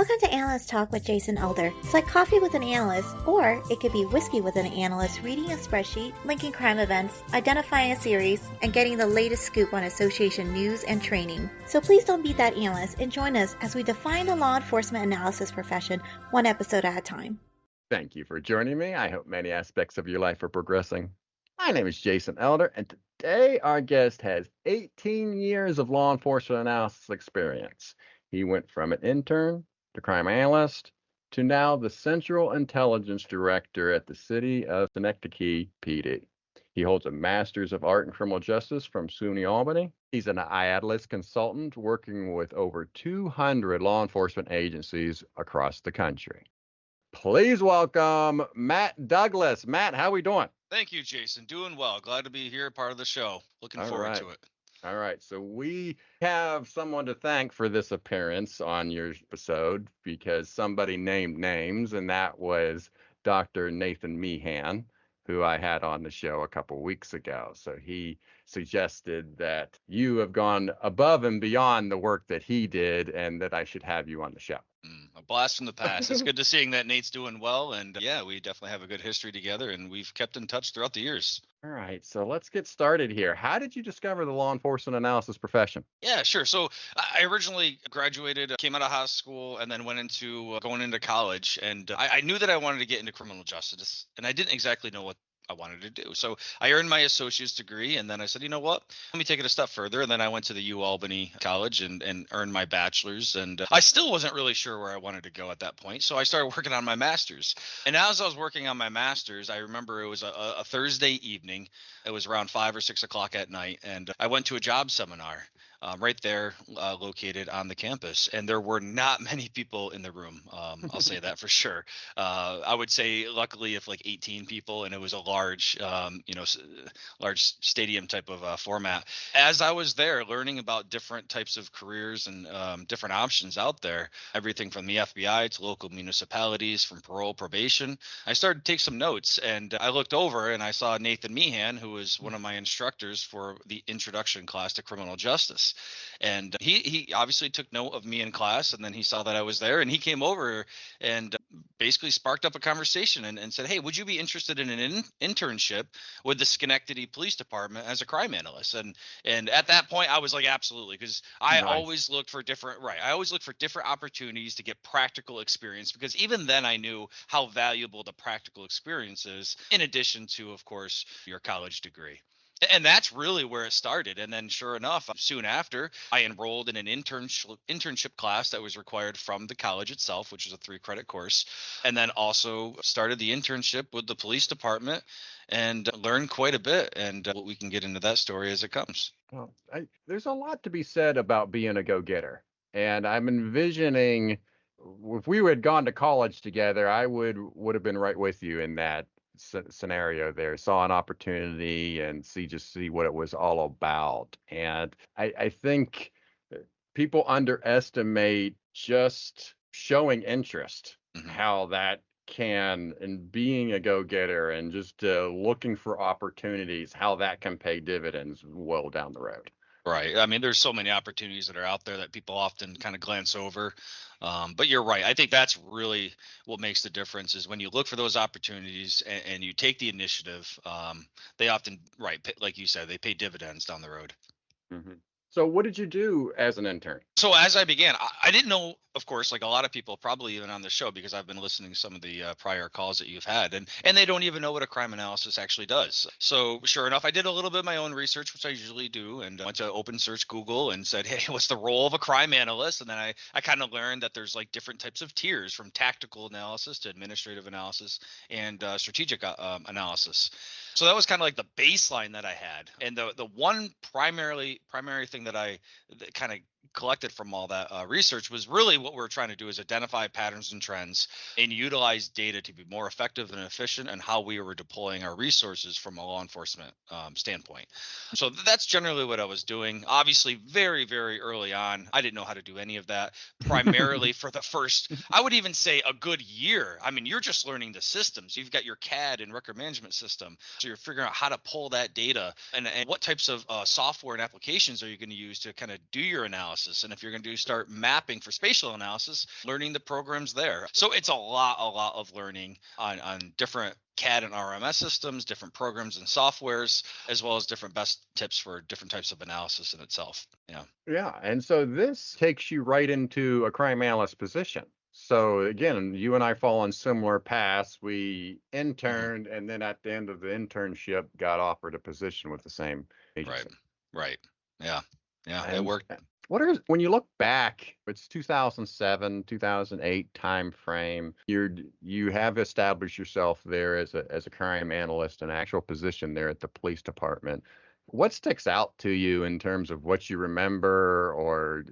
Welcome to Analyst Talk with Jason Elder. It's like coffee with an analyst, or it could be whiskey with an analyst reading a spreadsheet, linking crime events, identifying a series, and getting the latest scoop on association news and training. So please don't beat that analyst and join us as we define the law enforcement analysis profession one episode at a time. Thank you for joining me. I hope many aspects of your life are progressing. My name is Jason Elder, and today our guest has 18 years of law enforcement analysis experience. He went from an intern to crime analyst to now the Central Intelligence Director at the City of Schenectady PD. He holds a Master's of Art in Criminal Justice from SUNY Albany. He's an IADLEST consultant working with over 200 law enforcement agencies across the country. Please welcome Matt Douglas. Matt, how are we doing? Thank you, Jason. Doing well. Glad to be here, part of the show. Looking forward to it. All right. So we have someone to thank for this appearance on your episode because somebody named names, and that was Dr. Nathan Meehan, who I had on the show a couple weeks ago. So he suggested that you have gone above and beyond the work that he did and that I should have you on the show. A blast from the past. It's good to seeing that Nate's doing well. And yeah, we definitely have a good history together and we've kept in touch throughout the years. All right. So let's get started here. How did you discover the law enforcement analysis profession? Yeah, sure. So I originally graduated, came out of high school, and then went into going into college. And I knew that I wanted to get into criminal justice, and I didn't exactly know what I wanted to do. So I earned my associate's degree, and then I said, you know what, let me take it a step further. And then I went to the U Albany College and earned my bachelor's. And I still wasn't really sure where I wanted to go at that point. So I started working on my master's. And as I was working on my master's, I remember it was a Thursday evening. It was around 5 or 6 o'clock at night. And I went to a job seminar. Right there, located on the campus, and there were not many people in the room. I'll say that for sure. I would say, luckily, if like 18 people, and it was a large, large stadium type of format. As I was there, learning about different types of careers and different options out there, everything from the FBI to local municipalities, from parole, probation, I started to take some notes, and I looked over and I saw Nathan Meehan, who was one of my instructors for the introduction class to criminal justice. And he obviously took note of me in class, and then he saw that I was there, and he came over and basically sparked up a conversation and said, hey, would you be interested in an internship with the Schenectady Police Department as a crime analyst? And at that point, I was like, absolutely, because I always looked for different opportunities to get practical experience, because even then I knew how valuable the practical experience is, in addition to, of course, your college degree. And that's really where it started. And then sure enough, soon after, I enrolled in an internship class that was required from the college itself, which is a 3-credit course. And then also started the internship with the police department and learned quite a bit. And we can get into that story as it comes. Well, there's a lot to be said about being a go-getter. And I'm envisioning if we had gone to college together, I would have been right with you in that scenario there, saw an opportunity and see what it was all about. And I think people underestimate just showing interest, how that can, and being a go-getter and just looking for opportunities, how that can pay dividends well down the road. Right. I mean, there's so many opportunities that are out there that people often kind of glance over. But you're right. I think that's really what makes the difference is when you look for those opportunities and you take the initiative, they often, like you said, they pay dividends down the road. Mm-hmm. So what did you do as an intern? So as I began, I didn't know, of course, like a lot of people probably even on the show, because I've been listening to some of the prior calls that you've had, and they don't even know what a crime analysis actually does. So sure enough, I did a little bit of my own research, which I usually do, and went to open search Google and said, hey, what's the role of a crime analyst? And then I kind of learned that there's like different types of tiers, from tactical analysis to administrative analysis and strategic analysis. So that was kind of like the baseline that I had. And the one primary thing that I kind of collected from all that research was really what we're trying to do is identify patterns and trends and utilize data to be more effective and efficient in how we were deploying our resources from a law enforcement standpoint. So that's generally what I was doing. Obviously, very, very early on, I didn't know how to do any of that, primarily for the first, I would even say a good year. I mean, you're just learning the systems. You've got your CAD and record management system. So you're figuring out how to pull that data and what types of software and applications are you going to use to kind of do your analysis. analysis. And if you're going to start mapping for spatial analysis, learning the programs there. So it's a lot of learning on different CAD and RMS systems, different programs and softwares, as well as different best tips for different types of analysis in itself. Yeah. Yeah. And so this takes you right into a crime analyst position. So again, you and I fall on similar paths. We interned, and then at the end of the internship, got offered a position with the same agency. Right. Yeah. It And worked. when you look back, it's 2007, 2008 time frame. You have established yourself there as a crime analyst, an actual position there at the police department. What sticks out to you in terms of what you remember, or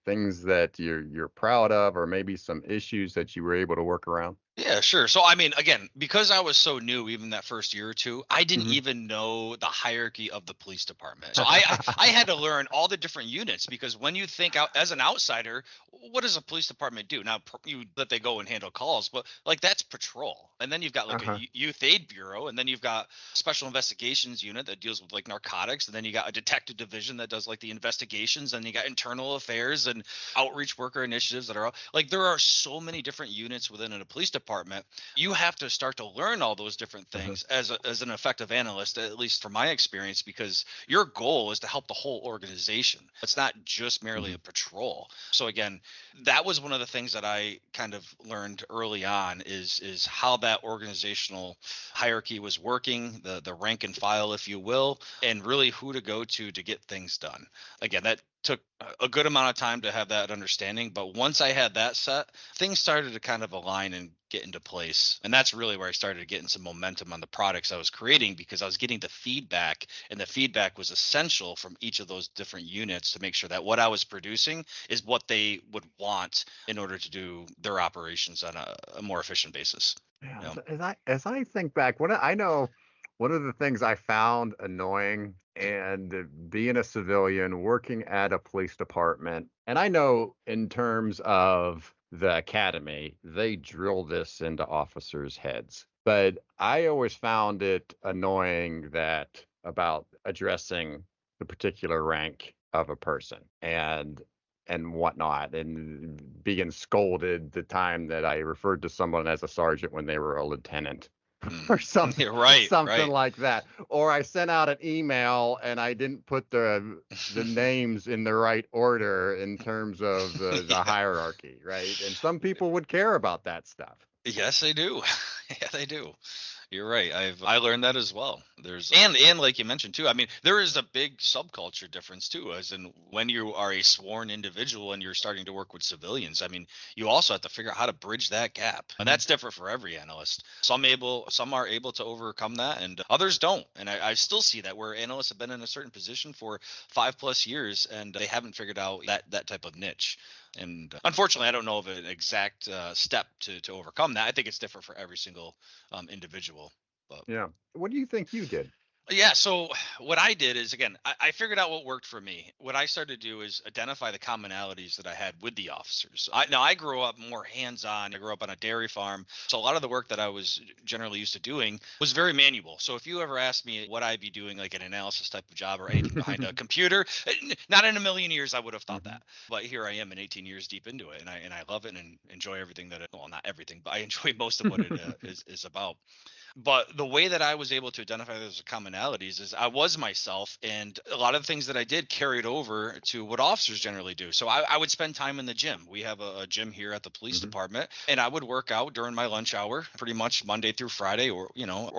things that you're proud of, or maybe some issues that you were able to work around? Yeah, sure. So, I mean, again, because I was so new, even that first year or two, I didn't Mhm. even know the hierarchy of the police department. So I had to learn all the different units, because when you think out as an outsider, what does a police department do? Now, you that they go and handle calls, but like that's patrol. And then you've got like Uh-huh. a youth aid bureau, and then you've got special investigations unit that deals with like narcotics, and then you got a detective division that does like the investigations, and you got internal affairs and outreach worker initiatives that are like, there are so many different units within a police department. You have to start to learn all those different things as an effective analyst, at least from my experience, because your goal is to help the whole organization. It's not just merely a patrol. So again, that was one of the things that I kind of learned early on is how that organizational hierarchy was working, the rank and file, if you will, and really who to go to get things done. Again, that took a good amount of time to have that understanding, but once I had that set, things started to kind of align and get into place. And that's really where I started getting some momentum on the products I was creating, because I was getting the feedback, and the feedback was essential from each of those different units to make sure that what I was producing is what they would want in order to do their operations on a more efficient basis. Yeah, You know? as I think back, I know one of the things I found annoying, and being a civilian working at a police department, and I know in terms of the academy, they drill this into officers' heads, but I always found it annoying that about addressing the particular rank of a person and whatnot, and being scolded the time that I referred to someone as a sergeant when they were a lieutenant or something, Yeah, right. something like that. Or I sent out an email and I didn't put the names in the right order in terms of the Yeah. hierarchy, right? And some people would care about that stuff. Yes, they do. Yeah, they do. You're right. I learned that as well. And like you mentioned too, I mean, there is a big subculture difference too, as in when you are a sworn individual and you're starting to work with civilians. I mean, you also have to figure out how to bridge that gap. And that's different for every analyst. Some are able to overcome that, and others don't. And I still see that where analysts have been in a certain position for 5+ years and they haven't figured out that type of niche. And unfortunately, I don't know of an exact step to overcome that. I think it's different for every single individual. But Yeah. What do you think you did? yeah, so what I did is, again, I figured out what worked for me. What I started to do is identify the commonalities that I had with the officers. I grew up more hands-on. I grew up on a dairy farm. So a lot of the work that I was generally used to doing was very manual. So if you ever asked me what I'd be doing, like an analysis type of job or anything behind a computer, not in a million years I would have thought that. But here I am, 18 years deep into it, and I love it and enjoy everything well, not everything, but I enjoy most of what it is about. But the way that I was able to identify those commonalities is I was myself, and a lot of the things that I did carried over to what officers generally do. So I would spend time in the gym. We have a gym here at the police department, and I would work out during my lunch hour pretty much Monday through Friday, or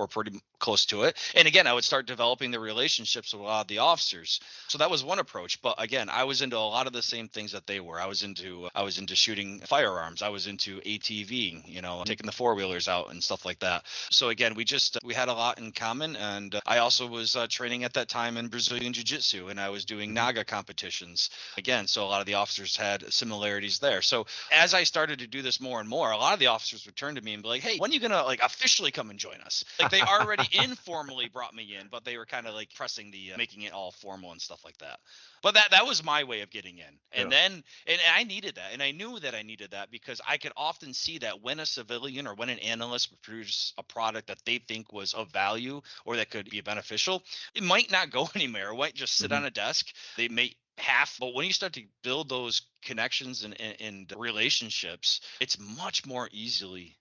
pretty close to it. And again, I would start developing the relationships with a lot of the officers. So that was one approach. But again, I was into a lot of the same things that they were. I was into shooting firearms. I was into ATVing, taking the four-wheelers out and stuff like that. So again, we had a lot in common. And I also was training at that time in Brazilian Jiu-Jitsu, and I was doing Naga competitions again. So a lot of the officers had similarities there. So as I started to do this more and more, a lot of the officers would turn to me and be like, "Hey, when are you gonna like officially come and join us?" Like they already informally brought me in, but they were kind of like pressing the making it all formal and stuff like that. But that was my way of getting in. And then I needed that, and I knew that I needed that because I could often see that when a civilian or when an analyst would produce a product that they think was of value or that could be beneficial, it might not go anywhere. It might just sit on a desk. They may half. But when you start to build those connections and relationships, it's much more easy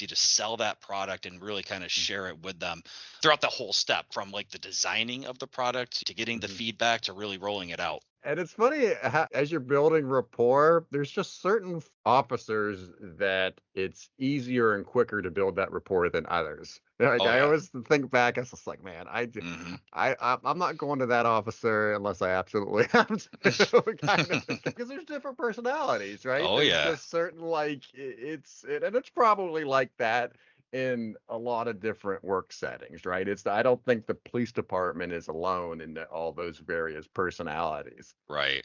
to sell that product and really kind of share it with them throughout the whole step, from like the designing of the product to getting the feedback to really rolling it out. And it's funny how, as you're building rapport, there's just certain officers that it's easier and quicker to build that rapport than others. Like, Oh I yeah. always think back, I was just like, man, I'm not going to that officer unless I absolutely have to, kind of, because there's different personalities, right? Oh There's yeah. just certain and it's probably like that in a lot of different work settings, right? I don't think the police department is alone in all those various personalities. Right.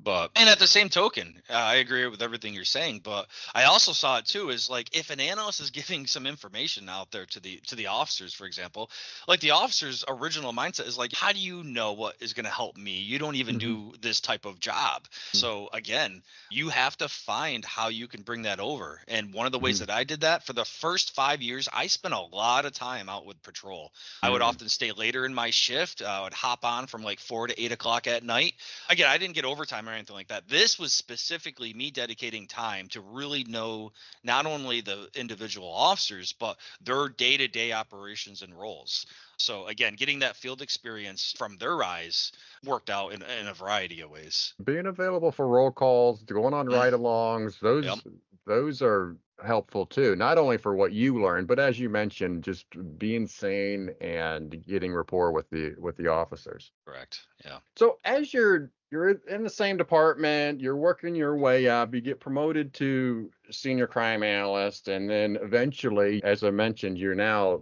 But, and at the same token, I agree with everything you're saying, but I also saw it too, is like, if an analyst is giving some information out there to the officers, for example, like the officer's original mindset is like, how do you know what is going to help me? You don't even do this type of job. So again, you have to find how you can bring that over. And one of the ways that I did that, for the first 5 years, I spent a lot of time out with patrol. I would often stay later in my shift. I would hop on from like 4 to 8 o'clock at night. Again, I didn't get overtime or anything like that. This was specifically me dedicating time to really know not only the individual officers, but their day-to-day operations and roles. So again, getting that field experience from their eyes worked out in a variety of ways. Being available for roll calls, going on ride-alongs, Yep. those are helpful too. Not only for what you learned, but as you mentioned, just being sane and getting rapport with the officers. Correct. Yeah. So as you're in the same department, you're working your way up, you get promoted to senior crime analyst, and then eventually, as I mentioned, you're now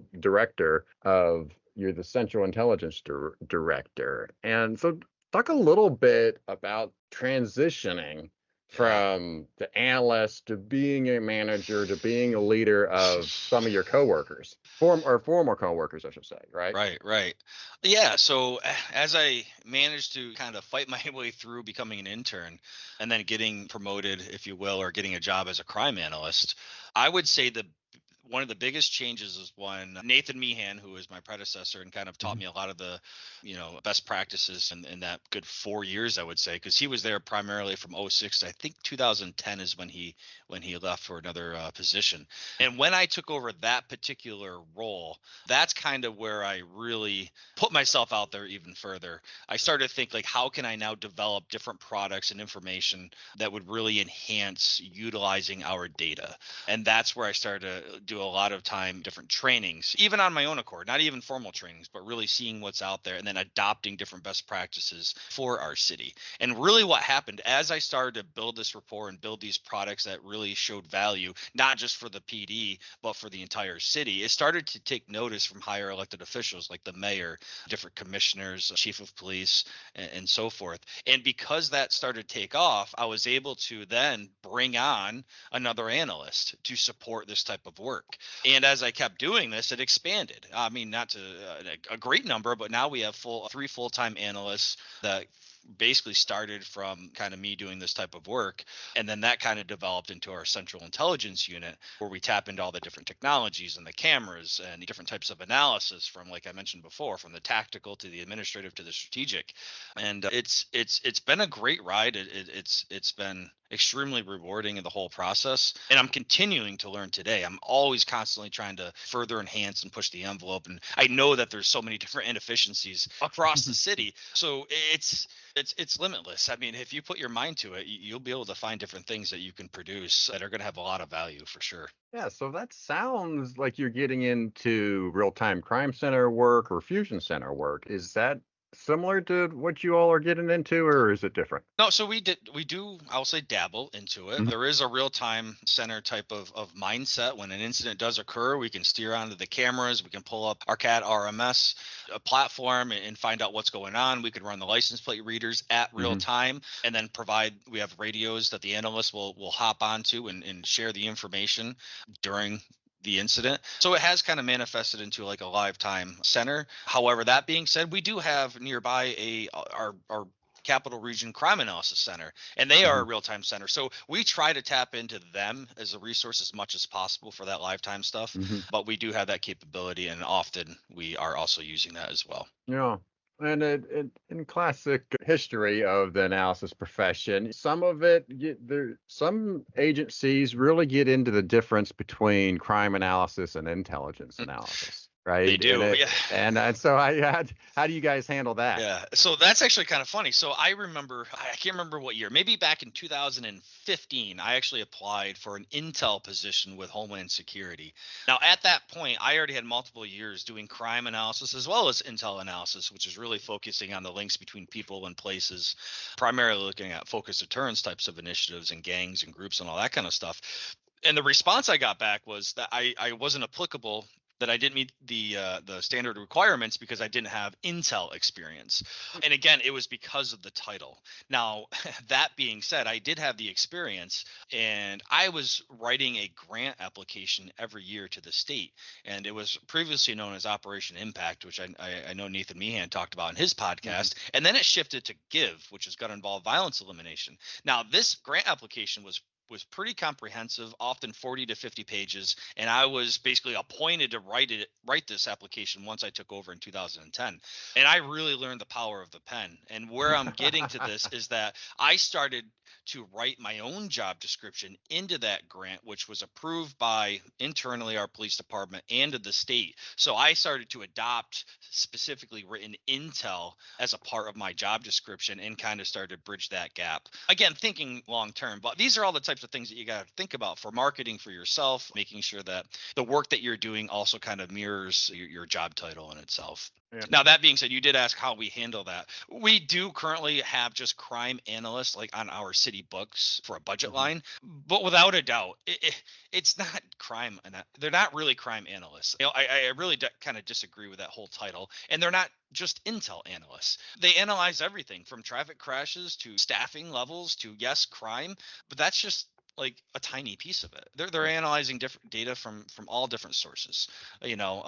you're the Central Intelligence Director. And so talk a little bit about transitioning from the analyst to being a manager to being a leader of some of your coworkers, former coworkers, I should say, right? Right. Yeah. So as I managed to kind of fight my way through becoming an intern and then getting promoted, if you will, or getting a job as a crime analyst, I would say one of the biggest changes is when Nathan Meehan, who was my predecessor and kind of taught me a lot of the, best practices in that good 4 years, I would say, because he was there primarily from 06 to I think 2010 is when he left for another position. And when I took over that particular role, that's kind of where I really put myself out there even further. I started to think, like, how can I now develop different products and information that would really enhance utilizing our data? And that's where I started to do a lot of time, different trainings, even on my own accord, not even formal trainings, but really seeing what's out there and then adopting different best practices for our city. And really what happened as I started to build this rapport and build these products that really showed value, not just for the PD, but for the entire city, it started to take notice from higher elected officials like the mayor, different commissioners, chief of police, and so forth. And because that started to take off, I was able to then bring on another analyst to support this type of work. And as I kept doing this, it expanded. I mean, not to a great number, but now we have three full-time analysts that basically started from kind of me doing this type of work. And then that kind of developed into our central intelligence unit, where we tap into all the different technologies and the cameras and the different types of analysis, from, like I mentioned before, from the tactical to the administrative to the strategic. And it's been a great ride. It's been extremely rewarding in the whole process. And I'm continuing to learn today. I'm always constantly trying to further enhance and push the envelope. And I know that there's so many different inefficiencies across the city. So it's limitless. I mean, if you put your mind to it, you'll be able to find different things that you can produce that are going to have a lot of value for sure. Yeah, so that sounds like you're getting into real-time crime center work or fusion center work. Is that similar to what you all are getting into, or is it different? No, so we do, I'll say, dabble into it. There is a real-time center type of mindset. When an incident does occur, we can steer onto the cameras, we can pull up our CAD RMS platform and find out what's going on. We can run the license plate readers at real time, and then we have radios that the analysts will hop onto and share the information during the incident. So it has kind of manifested into like a live time center. However, that being said, we do have nearby our Capital Region Crime Analysis Center, and they are a real-time center. So we try to tap into them as a resource as much as possible for that lifetime stuff, but we do have that capability, and often we are also using that as well. Yeah. And in classic history of the analysis profession, some of it, some agencies really get into the difference between crime analysis and intelligence analysis, They right? do, yeah. And so how do you guys handle that? Yeah, so that's actually kind of funny. So I remember, I can't remember what year, maybe back in 2015, I actually applied for an intel position with Homeland Security. Now, at that point, I already had multiple years doing crime analysis as well as intel analysis, which is really focusing on the links between people and places, primarily looking at focused deterrence types of initiatives and gangs and groups and all that kind of stuff. And the response I got back was that I wasn't applicable, that I didn't meet the standard requirements because I didn't have intel experience. And again, it was because of the title. Now, that being said, I did have the experience, and I was writing a grant application every year to the state. And it was previously known as Operation Impact, which I know Nathan Meehan talked about in his podcast. And then it shifted to GIVE, which is gun involved violence elimination. Now, this grant application was pretty comprehensive, often 40 to 50 pages, and I was basically appointed to write this application once I took over in 2010. And I really learned the power of the pen. And where I'm getting to this is that I started to write my own job description into that grant, which was approved by internally our police department and to the state. So I started to adopt specifically written intel as a part of my job description and kind of started to bridge that gap. Again, thinking long term, but these are all the types of things that you got to think about for marketing for yourself, making sure that the work that you're doing also kind of mirrors your job title in itself. Yeah. Now, that being said, you did ask how we handle that. We do currently have just crime analysts like on our city books for a budget line, but without a doubt, it's not crime. They're not really crime analysts. I really kind of disagree with that whole title. And they're not just intel analysts. They analyze everything from traffic crashes to staffing levels to, yes, crime, but that's just like a tiny piece of it. They're analyzing different data from all different sources,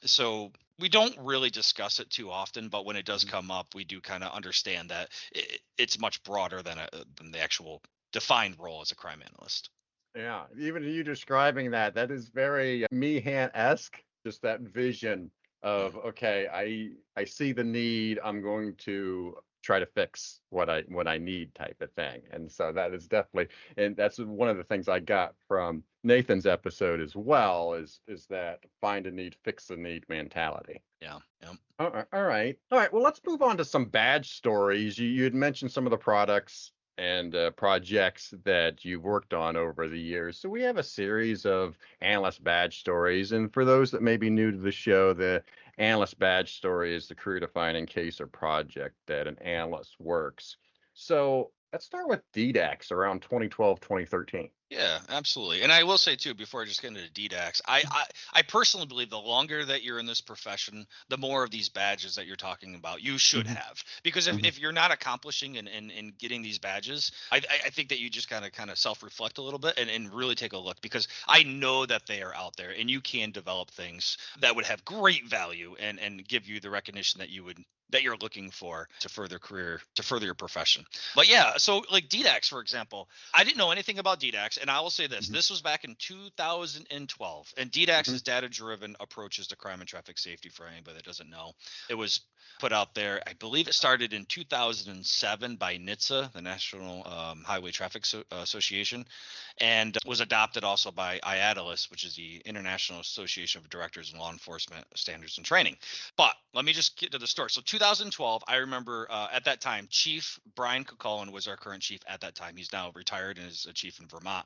so we don't really discuss it too often, but when it does come up, we do kind of understand that it's much broader than the actual defined role as a crime analyst. Yeah, even you describing that is very Meehan-esque, just that vision of, okay, I see the need, I'm going to try to fix what I need type of thing. And so that is definitely, and that's one of the things I got from Nathan's episode as well, is that find a need, fix the need mentality. Yeah. All right. Well, let's move on to some badge stories. You had mentioned some of the products and projects that you've worked on over the years. So we have a series of analyst badge stories. And for those that may be new to the show, the analyst badge story is the career-defining case or project that an analyst works. So let's start with DDACTS around 2012, 2013. Yeah, absolutely. And I will say too, before I just get into DDACTS, I personally believe the longer that you're in this profession, the more of these badges that you're talking about you should have. Because if you're not accomplishing and getting these badges, I think that you just gotta kind of self-reflect a little bit and really take a look, because I know that they are out there and you can develop things that would have great value and give you the recognition that you're looking for to further your profession. But yeah, so like DDACTS, for example, I didn't know anything about DDACTS. And I will say this, this was back in 2012, and DDACTS is data-driven approaches to crime and traffic safety, for anybody that doesn't know. It was put out there, I believe it started in 2007 by NHTSA, the National Highway Traffic Association, and was adopted also by IADLEST, which is the International Association of Directors in Law Enforcement Standards and Training. But let me just get to the story. So 2012, I remember at that time, Chief Brian Cucullen was our current chief at that time. He's now retired and is a chief in Vermont.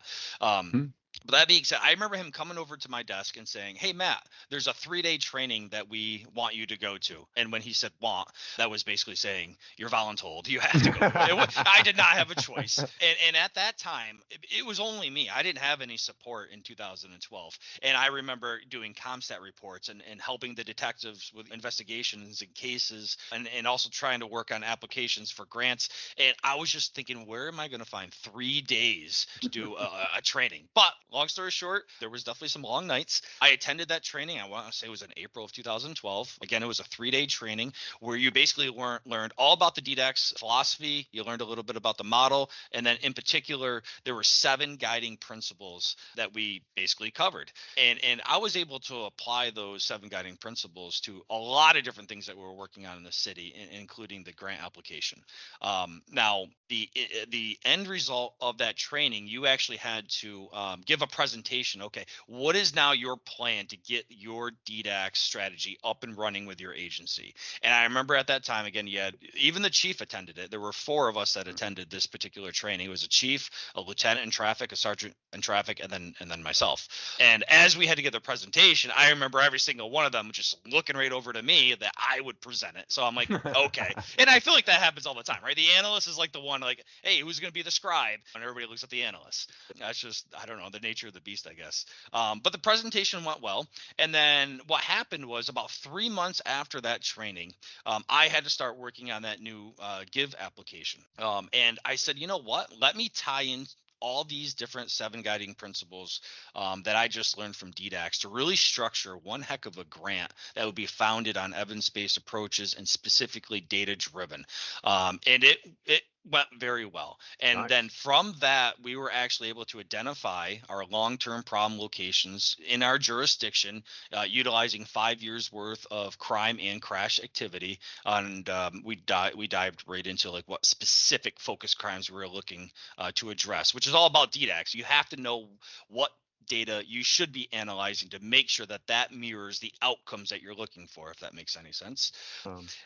But that being said, I remember him coming over to my desk and saying, "Hey, Matt, there's a 3-day training that we want you to go to." And when he said "want," that was basically saying, "You're voluntold. You have to go." I did not have a choice. And at that time, it was only me. I didn't have any support in 2012. And I remember doing ComStat reports and helping the detectives with investigations and cases and also trying to work on applications for grants. And I was just thinking, where am I going to find 3 days to do a training? But long story short, there was definitely some long nights. I attended that training. I want to say it was in April of 2012. Again, it was a 3-day training where you basically learned all about the DDACTS philosophy. You learned a little bit about the model. And then in particular, there were 7 guiding principles that we basically covered. And I was able to apply those 7 guiding principles to a lot of different things that we were working on in the city, including the grant application. Now, the end result of that training, you actually had to give a presentation. Okay, what is now your plan to get your DDACTS strategy up and running with your agency? And I remember at that time, again, you had even the chief attended it. There were 4 of us that attended this particular training. It was a chief, a lieutenant in traffic, a sergeant in traffic, and then myself. And as we had to give the presentation, I remember every single one of them just looking right over to me that I would present it. So I'm like, okay. And I feel like that happens all the time, right? The analyst is like the one like, hey, who's going to be the scribe? And everybody looks at the analyst. That's just, I don't know, the nature of the beast, I guess. But the presentation went well. And then what happened was about 3 months after that training, I had to start working on that new GIVE application. And I said, you know what? Let me tie in all these different 7 guiding principles that I just learned from DDACTS to really structure one heck of a grant that would be founded on evidence-based approaches and specifically data-driven. And it went very well. And Nice. then from that, we were actually able to identify our long-term problem locations in our jurisdiction, utilizing 5 years worth of crime and crash activity. And we dived right into like what specific focus crimes we were looking to address, which is all about DDACTS. You have to know what data you should be analyzing to make sure that that mirrors the outcomes that you're looking for, if that makes any sense.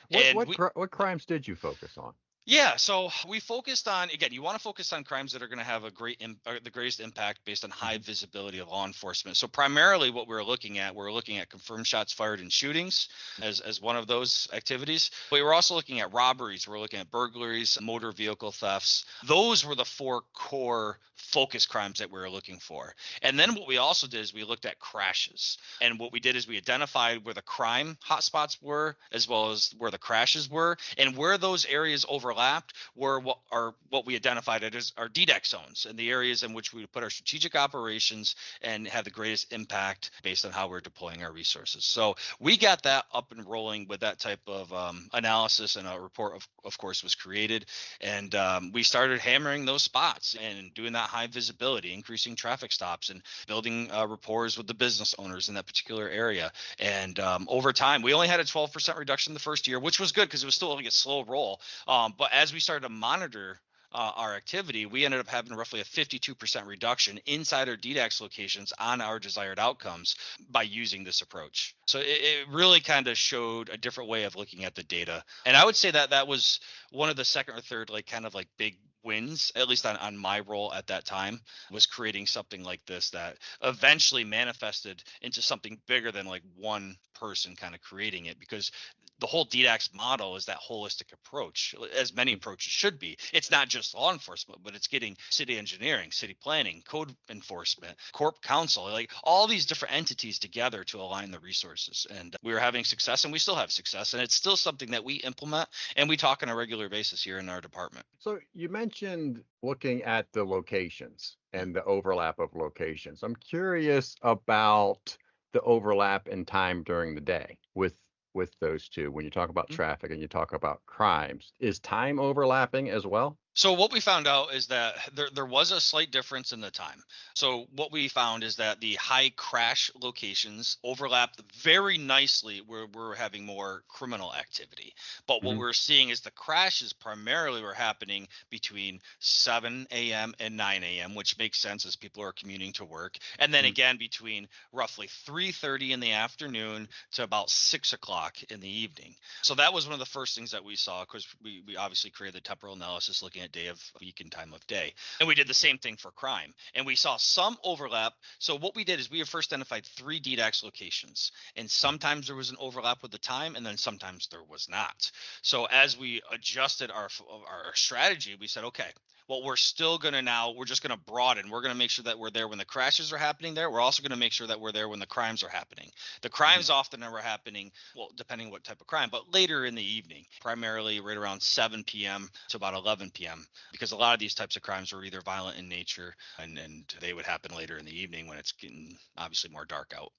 What crimes did you focus on? Yeah, so we focused on, again, you want to focus on crimes that are going to have the greatest impact based on high visibility of law enforcement. So primarily what we're looking at confirmed shots fired and shootings as one of those activities. But we were also looking at robberies. We're looking at burglaries, motor vehicle thefts. Those were the 4 core focus crimes that we were looking for. And then what we also did is we looked at crashes. And what we did is we identified where the crime hotspots were, as well as where the crashes were, and where those areas overlapped were what we identified as our DDACTS zones, and the areas in which we would put our strategic operations and have the greatest impact based on how we're deploying our resources. So we got that up and rolling with that type of analysis, and a report, of course, was created. And we started hammering those spots and doing that high visibility, increasing traffic stops, and building rapports with the business owners in that particular area. And over time, we only had a 12% reduction the first year, which was good because it was still like a slow roll. But as we started to monitor our activity, we ended up having roughly a 52% reduction inside our DDACTS locations on our desired outcomes by using this approach. So it really kind of showed a different way of looking at the data. And I would say that that was one of the second or third big wins, at least on my role at that time, was creating something like this that eventually manifested into something bigger than like one person kind of creating it, because the whole DDACTS model is that holistic approach, as many approaches should be. It's not just law enforcement, but it's getting city engineering, city planning, code enforcement, corp counsel, like all these different entities together to align the resources. And we were having success, and we still have success. And it's still something that we implement and we talk on a regular basis here in our department. So you mentioned looking at the locations and the overlap of locations. I'm curious about the overlap in time during the day with those two. When you talk about traffic and you talk about crimes, is time overlapping as well? So what we found out is that there was a slight difference in the time. So what we found is that the high crash locations overlapped very nicely where we're having more criminal activity. But what we're seeing is the crashes primarily were happening between 7 a.m. and 9 a.m., which makes sense as people are commuting to work. And then again, between roughly 3:30 in the afternoon to about 6 o'clock in the evening. So that was one of the first things that we saw, because we obviously created the temporal analysis looking at day of week and time of day. And we did the same thing for crime. And we saw some overlap. So what we did is we first identified 3 DDACTS locations. And sometimes there was an overlap with the time, and then sometimes there was not. So as we adjusted our strategy, we said, okay, What we're still going to now, we're just going to broaden. We're going to make sure that we're there when the crashes are happening there. We're also going to make sure that we're there when the crimes are happening. The crimes often are happening, well, depending what type of crime, but later in the evening, primarily right around 7 p.m. to about 11 p.m., because a lot of these types of crimes are either violent in nature and they would happen later in the evening when it's getting obviously more dark out.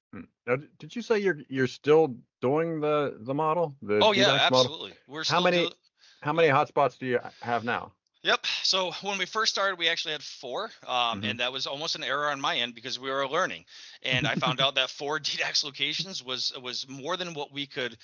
Now, did you say you're still doing the model, the Oh yeah, DDACTS model? absolutely. We're How still many how many hotspots do you have now? Yep. So when we first started, we actually had 4, Mhm. and that was almost an error on my end because we were learning. And I found out that 4 DDACTS locations was more than what we could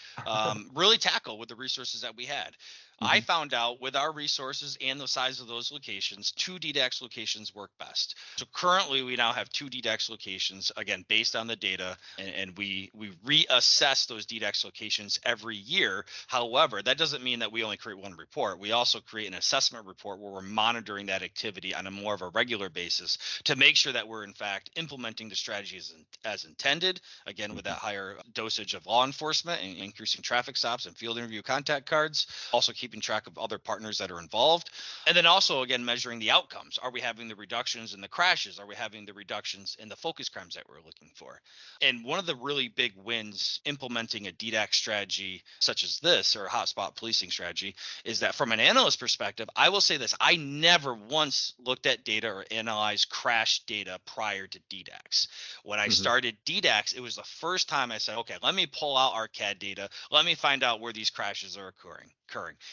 really tackle with the resources that we had. I found out with our resources and the size of those locations, 2 DDACTS locations work best. So currently, we now have 2 DDACTS locations, again, based on the data, and we reassess those DDACTS locations every year. However, that doesn't mean that we only create one report. We also create an assessment report where we're monitoring that activity on a more of a regular basis to make sure that we're, in fact, implementing the strategies as intended, again, with that higher dosage of law enforcement and increasing traffic stops and field interview contact cards, also keeping track of other partners that are involved. And then also, again, measuring the outcomes. Are we having the reductions in the crashes? Are we having the reductions in the focus crimes that we're looking for? And one of the really big wins implementing a DDACT strategy such as this, or a hotspot policing strategy, is that from an analyst perspective, I will say this: I never once looked at data or analyzed crash data prior to DDACTS. When I started DDACTS, it was the first time I said, okay, let me pull out our CAD data. Let me find out where these crashes are occurring.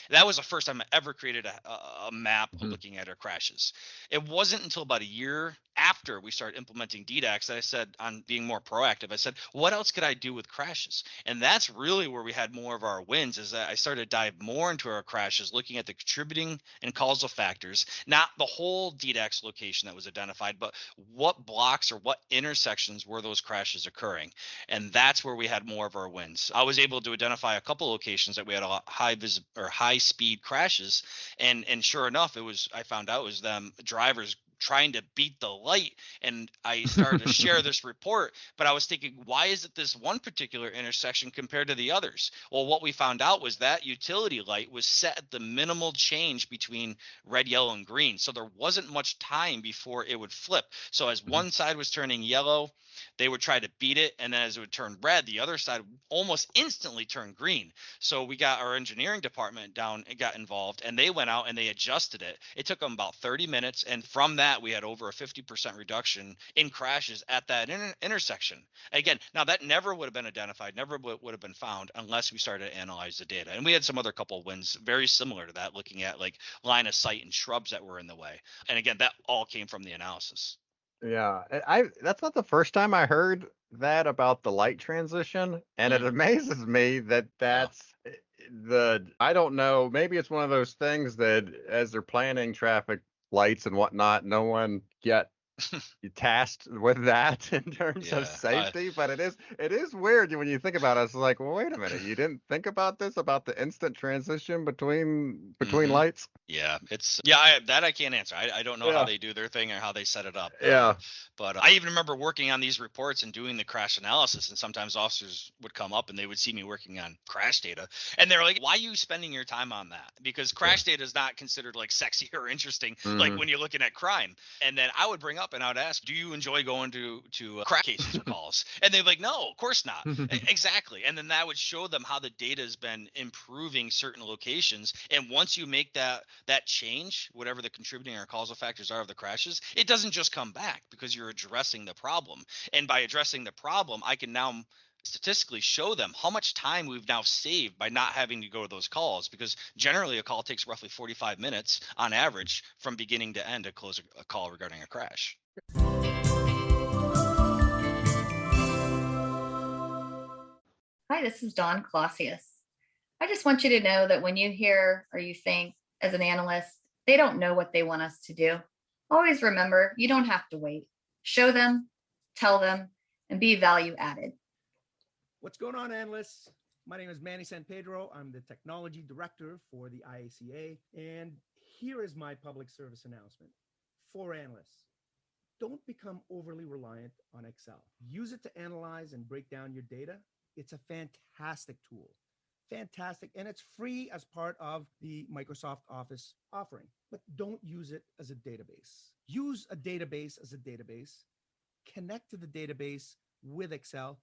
That was the first time I ever created a map looking at our crashes. It wasn't until about a year after we started implementing DDACTS that I said, on being more proactive, I said, what else could I do with crashes? And that's really where we had more of our wins, is that I started to dive more into our crashes, looking at the contributing and causal factors, not the whole DDACTS location that was identified, but what blocks or what intersections were those crashes occurring. And that's where we had more of our wins. I was able to identify a couple locations that we had a high speed crashes, and sure enough, I found out it was them drivers trying to beat the light. And I started to share this report, but I was thinking, why is it this one particular intersection compared to the others? Well, what we found out was that utility light was set at the minimal change between red, yellow, and green. So there wasn't much time before it would flip. So as one side was turning yellow, they would try to beat it, and then as it would turn red, the other side would almost instantly turn green. So we got our engineering department down and got involved, and they went out and they adjusted it. It took them about 30 minutes, and from that, we had over a 50% reduction in crashes at that intersection. Again, now that never would have been identified, never would have been found unless we started to analyze the data. And we had some other couple of wins very similar to that, looking at like line of sight and shrubs that were in the way. And again, that all came from the analysis. Yeah, I that's not the first time I heard that about the light transition, and it amazes me that that's I don't know, maybe it's one of those things that as they're planning traffic lights and whatnot, no one get tasked with that in terms of safety, but it is weird when you think about it. It's like, well, wait a minute, you didn't think about this, about the instant transition between lights? Yeah, that I can't answer. I don't know how Yeah. they do their thing or how they set it up. Yeah. But I even remember working on these reports and doing the crash analysis, and sometimes officers would come up and they would see me working on crash data, and they're like, "Why are you spending your time on that?" Because crash data is not considered like sexy or interesting, like when you're looking at crime. And then I would bring up and I would ask, "Do you enjoy going to crash cases or calls?" And they'd be like, "No, of course not." Exactly. And then that would show them how the data has been improving certain locations. And once you make that change, whatever the contributing or causal factors are of the crashes, it doesn't just come back because you're addressing the problem. And by addressing the problem, I can now statistically show them how much time we've now saved by not having to go to those calls, because generally a call takes roughly 45 minutes on average from beginning to end to close a call regarding a crash. Hi, this is Dawn Clausius. I just want you to know that when you hear or you think as an analyst, they don't know what they want us to do, always remember you don't have to wait. Show them, tell them, and be value added. What's going on, analysts? My name is Manny Pedro. I'm the technology director for the IACA, and here is my public service announcement for analysts. Don't become overly reliant on Excel. Use it to analyze and break down your data. It's a fantastic tool. fantastic. And it's free as part of the Microsoft Office offering. But don't use it as a database. Use a database as a database. Connect to the database with Excel,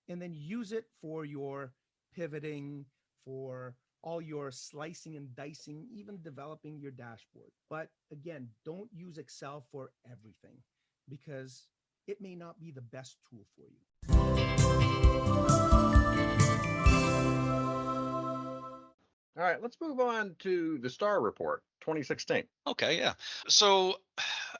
and then use it for your pivoting, for all your slicing and dicing, even developing your dashboard. But again, don't use Excel for everything because it may not be the best tool for you. All right, let's move on to the STAR report 2016. Okay, yeah. So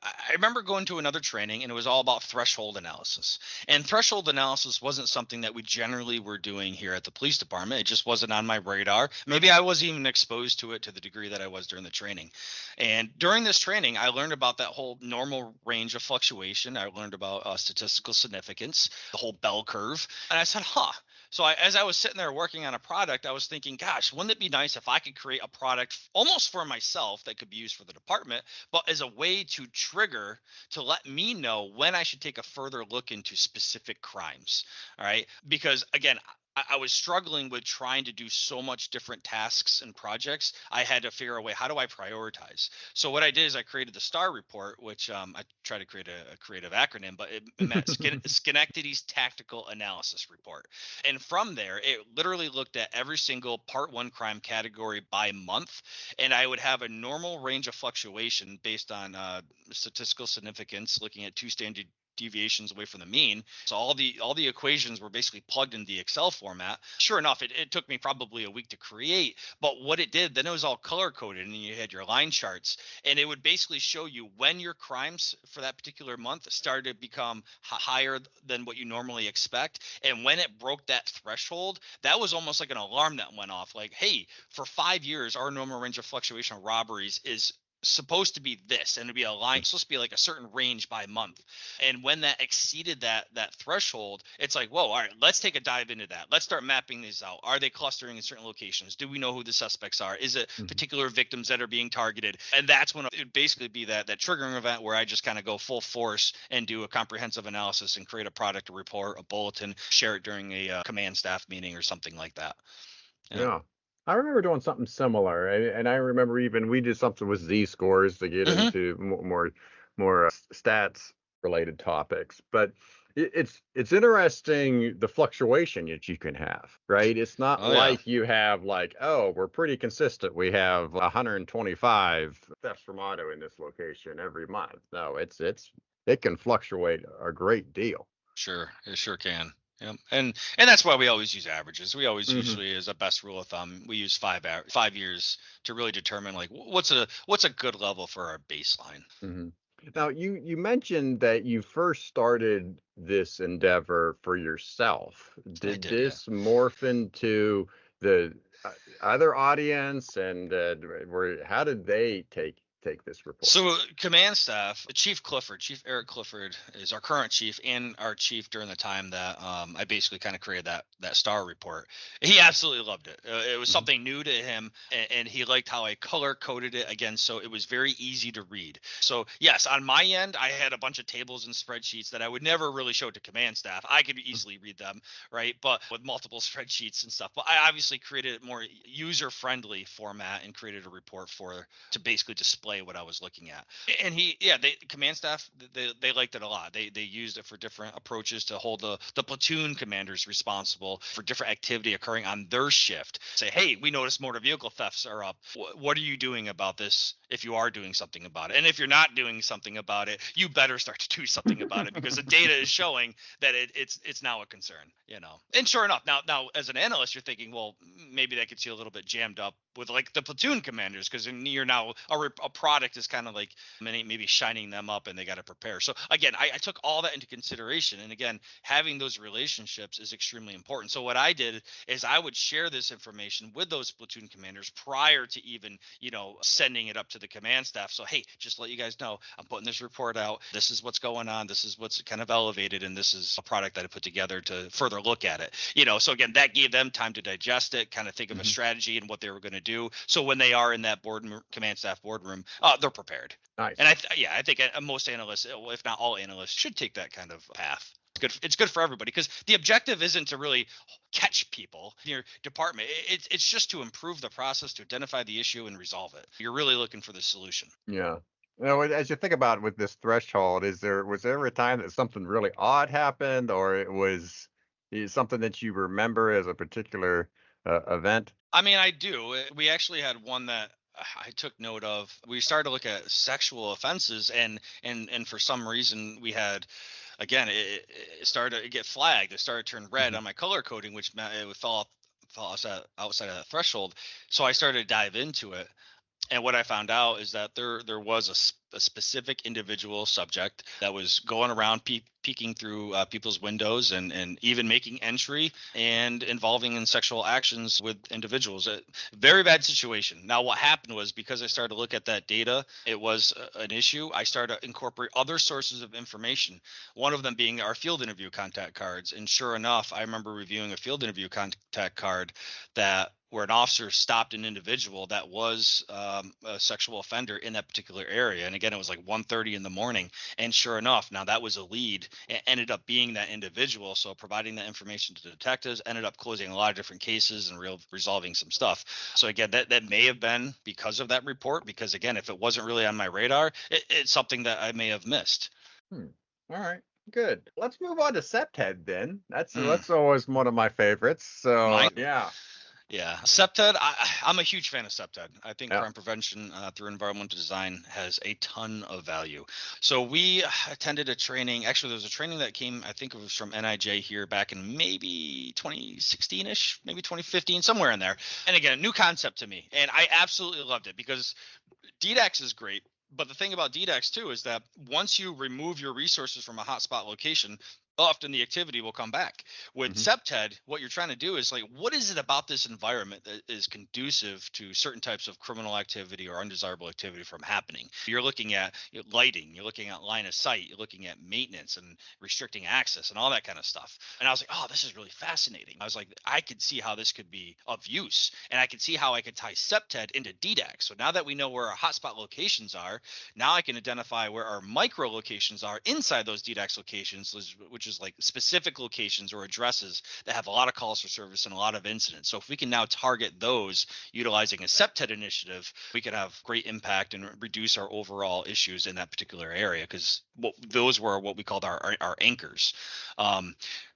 I remember going to another training and it was all about threshold analysis. And threshold analysis wasn't something that we generally were doing here at the police department. It just wasn't on my radar. Maybe I wasn't even exposed to it to the degree that I was during the training. And during this training, I learned about that whole normal range of fluctuation. I learned about statistical significance, the whole bell curve. And I said, So as I was sitting there working on a product, I was thinking, gosh, wouldn't it be nice if I could create a product almost for myself that could be used for the department, but as a way to trigger to let me know when I should take a further look into specific crimes. All right. Because again, I was struggling with trying to do so much different tasks and projects. I had to figure out a way, how do I prioritize? So what I did is I created the STAR report, which I tried to create a creative acronym, but it meant Schenectady's Tactical Analysis Report. And from there, it literally looked at every single part 1 crime category by month. And I would have a normal range of fluctuation based on statistical significance, looking at 2 standard deviations away from the mean. So all the equations were basically plugged in the Excel format. Sure enough, it took me probably a week to create, but what it did, then it was all color coded and you had your line charts, and it would basically show you when your crimes for that particular month started to become higher than what you normally expect. And when it broke that threshold, that was almost like an alarm that went off, like, hey, for 5 years, our normal range of fluctuation of robberies is supposed to be this, and it'd be a line, it's supposed to be like a certain range by month. And when that exceeded that threshold, it's like, whoa, all right, let's take a dive into that. Let's start mapping these out. Are they clustering in certain locations? Do we know who the suspects are? Is it particular victims that are being targeted? And that's when it would basically be that triggering event where I just kind of go full force and do a comprehensive analysis and create a product, a report, a bulletin, share it during a command staff meeting or something like that. Yeah. I remember doing something similar, and I remember even we did something with Z-scores to get into more stats related topics. But it's interesting the fluctuation that you can have, right? It's not like you have like, oh, we're pretty consistent. We have 125 thefts from auto in this location every month. No, it can fluctuate a great deal. Sure, it sure can. Yeah, and that's why we always use averages. We always usually, as a best rule of thumb, we use 5 years to really determine like what's a good level for our baseline. Now, you mentioned that you first started this endeavor for yourself. Did this morph into the other audience, and how did they take this report? So command staff, Chief Eric Clifford is our current chief and our chief during the time that I basically kind of created that STAR report. He absolutely loved it. It was something new to him, and he liked how I color coded it again, so it was very easy to read. So yes, on my end, I had a bunch of tables and spreadsheets that I would never really show to command staff. I could easily read them, right? But with multiple spreadsheets and stuff. But I obviously created a more user-friendly format and created a report to basically display what I was looking at. And command staff, they liked it a lot. They used it for different approaches to hold the platoon commanders responsible for different activity occurring on their shift. Say, hey, we noticed motor vehicle thefts are up. What are you doing about this if you are doing something about it? And if you're not doing something about it, you better start to do something about it, because the data is showing that it's now a concern, And sure enough, now as an analyst, you're thinking, well, maybe that gets you a little bit jammed up with like the platoon commanders, because you're now a product is kind of like maybe shining them up and they got to prepare. So again, I took all that into consideration. And again, having those relationships is extremely important. So what I did is I would share this information with those platoon commanders prior to even, sending it up to the command staff. So, hey, just let you guys know, I'm putting this report out. This is what's going on. This is what's kind of elevated. And this is a product that I put together to further look at it. So again, that gave them time to digest it, kind of think of a strategy and what they were going to do. So when they are in that command staff boardroom, they're prepared. Nice. And I think most analysts, if not all analysts, should take that kind of path. It's good for everybody, because the objective isn't to really catch people in your department. It's just to improve the process, to identify the issue and resolve it. You're really looking for the solution. Yeah. As you think about with this threshold, was there ever a time that something really odd happened, or is something that you remember as a particular event? I mean, I do. We actually had one that I took note of. We started to look at sexual offenses, and for some reason we had, again, it started to get flagged. It started to turn red on my color coding, which meant it would fall outside of the threshold. So I started to dive into it. And what I found out is that there was a specific individual subject that was going around peeking through people's windows and even making entry and involving in sexual actions with individuals. A very bad situation. Now, what happened was, because I started to look at that data, it was an issue. I started to incorporate other sources of information, one of them being our field interview contact cards. And sure enough, I remember reviewing a field interview contact card where an officer stopped an individual that was a sexual offender in that particular area. And again, it was like 1:30 in the morning. And sure enough, now that was a lead. It ended up being that individual. So providing that information to the detectives ended up closing a lot of different cases and resolving some stuff. So again, that may have been because of that report, because again, if it wasn't really on my radar, it's something that I may have missed. All right. Good. Let's move on to CPTED then. That's always one of my favorites. So yeah. Yeah, CPTED, I'm a huge fan of CPTED. I think crime prevention through environmental design has a ton of value. So we attended a training. Actually, there was a training that came, I think it was from NIJ here back in maybe 2016-ish, maybe 2015, somewhere in there. And again, a new concept to me. And I absolutely loved it, because DDACTS is great. But the thing about DDACTS too is that once you remove your resources from a hotspot location, often the activity will come back. With CPTED, what you're trying to do is like, what is it about this environment that is conducive to certain types of criminal activity or undesirable activity from happening? You're looking at lighting, you're looking at line of sight, you're looking at maintenance and restricting access and all that kind of stuff. And I was like, oh, this is really fascinating. I was like, I could see how this could be of use, and I could see how I could tie CPTED into DDACTS. So now that we know where our hotspot locations are, now I can identify where our micro locations are inside those DDACTS locations, which is like specific locations or addresses that have a lot of calls for service and a lot of incidents. So if we can now target those utilizing a CPTED initiative, we could have great impact and reduce our overall issues in that particular area, because those were what we called our anchors.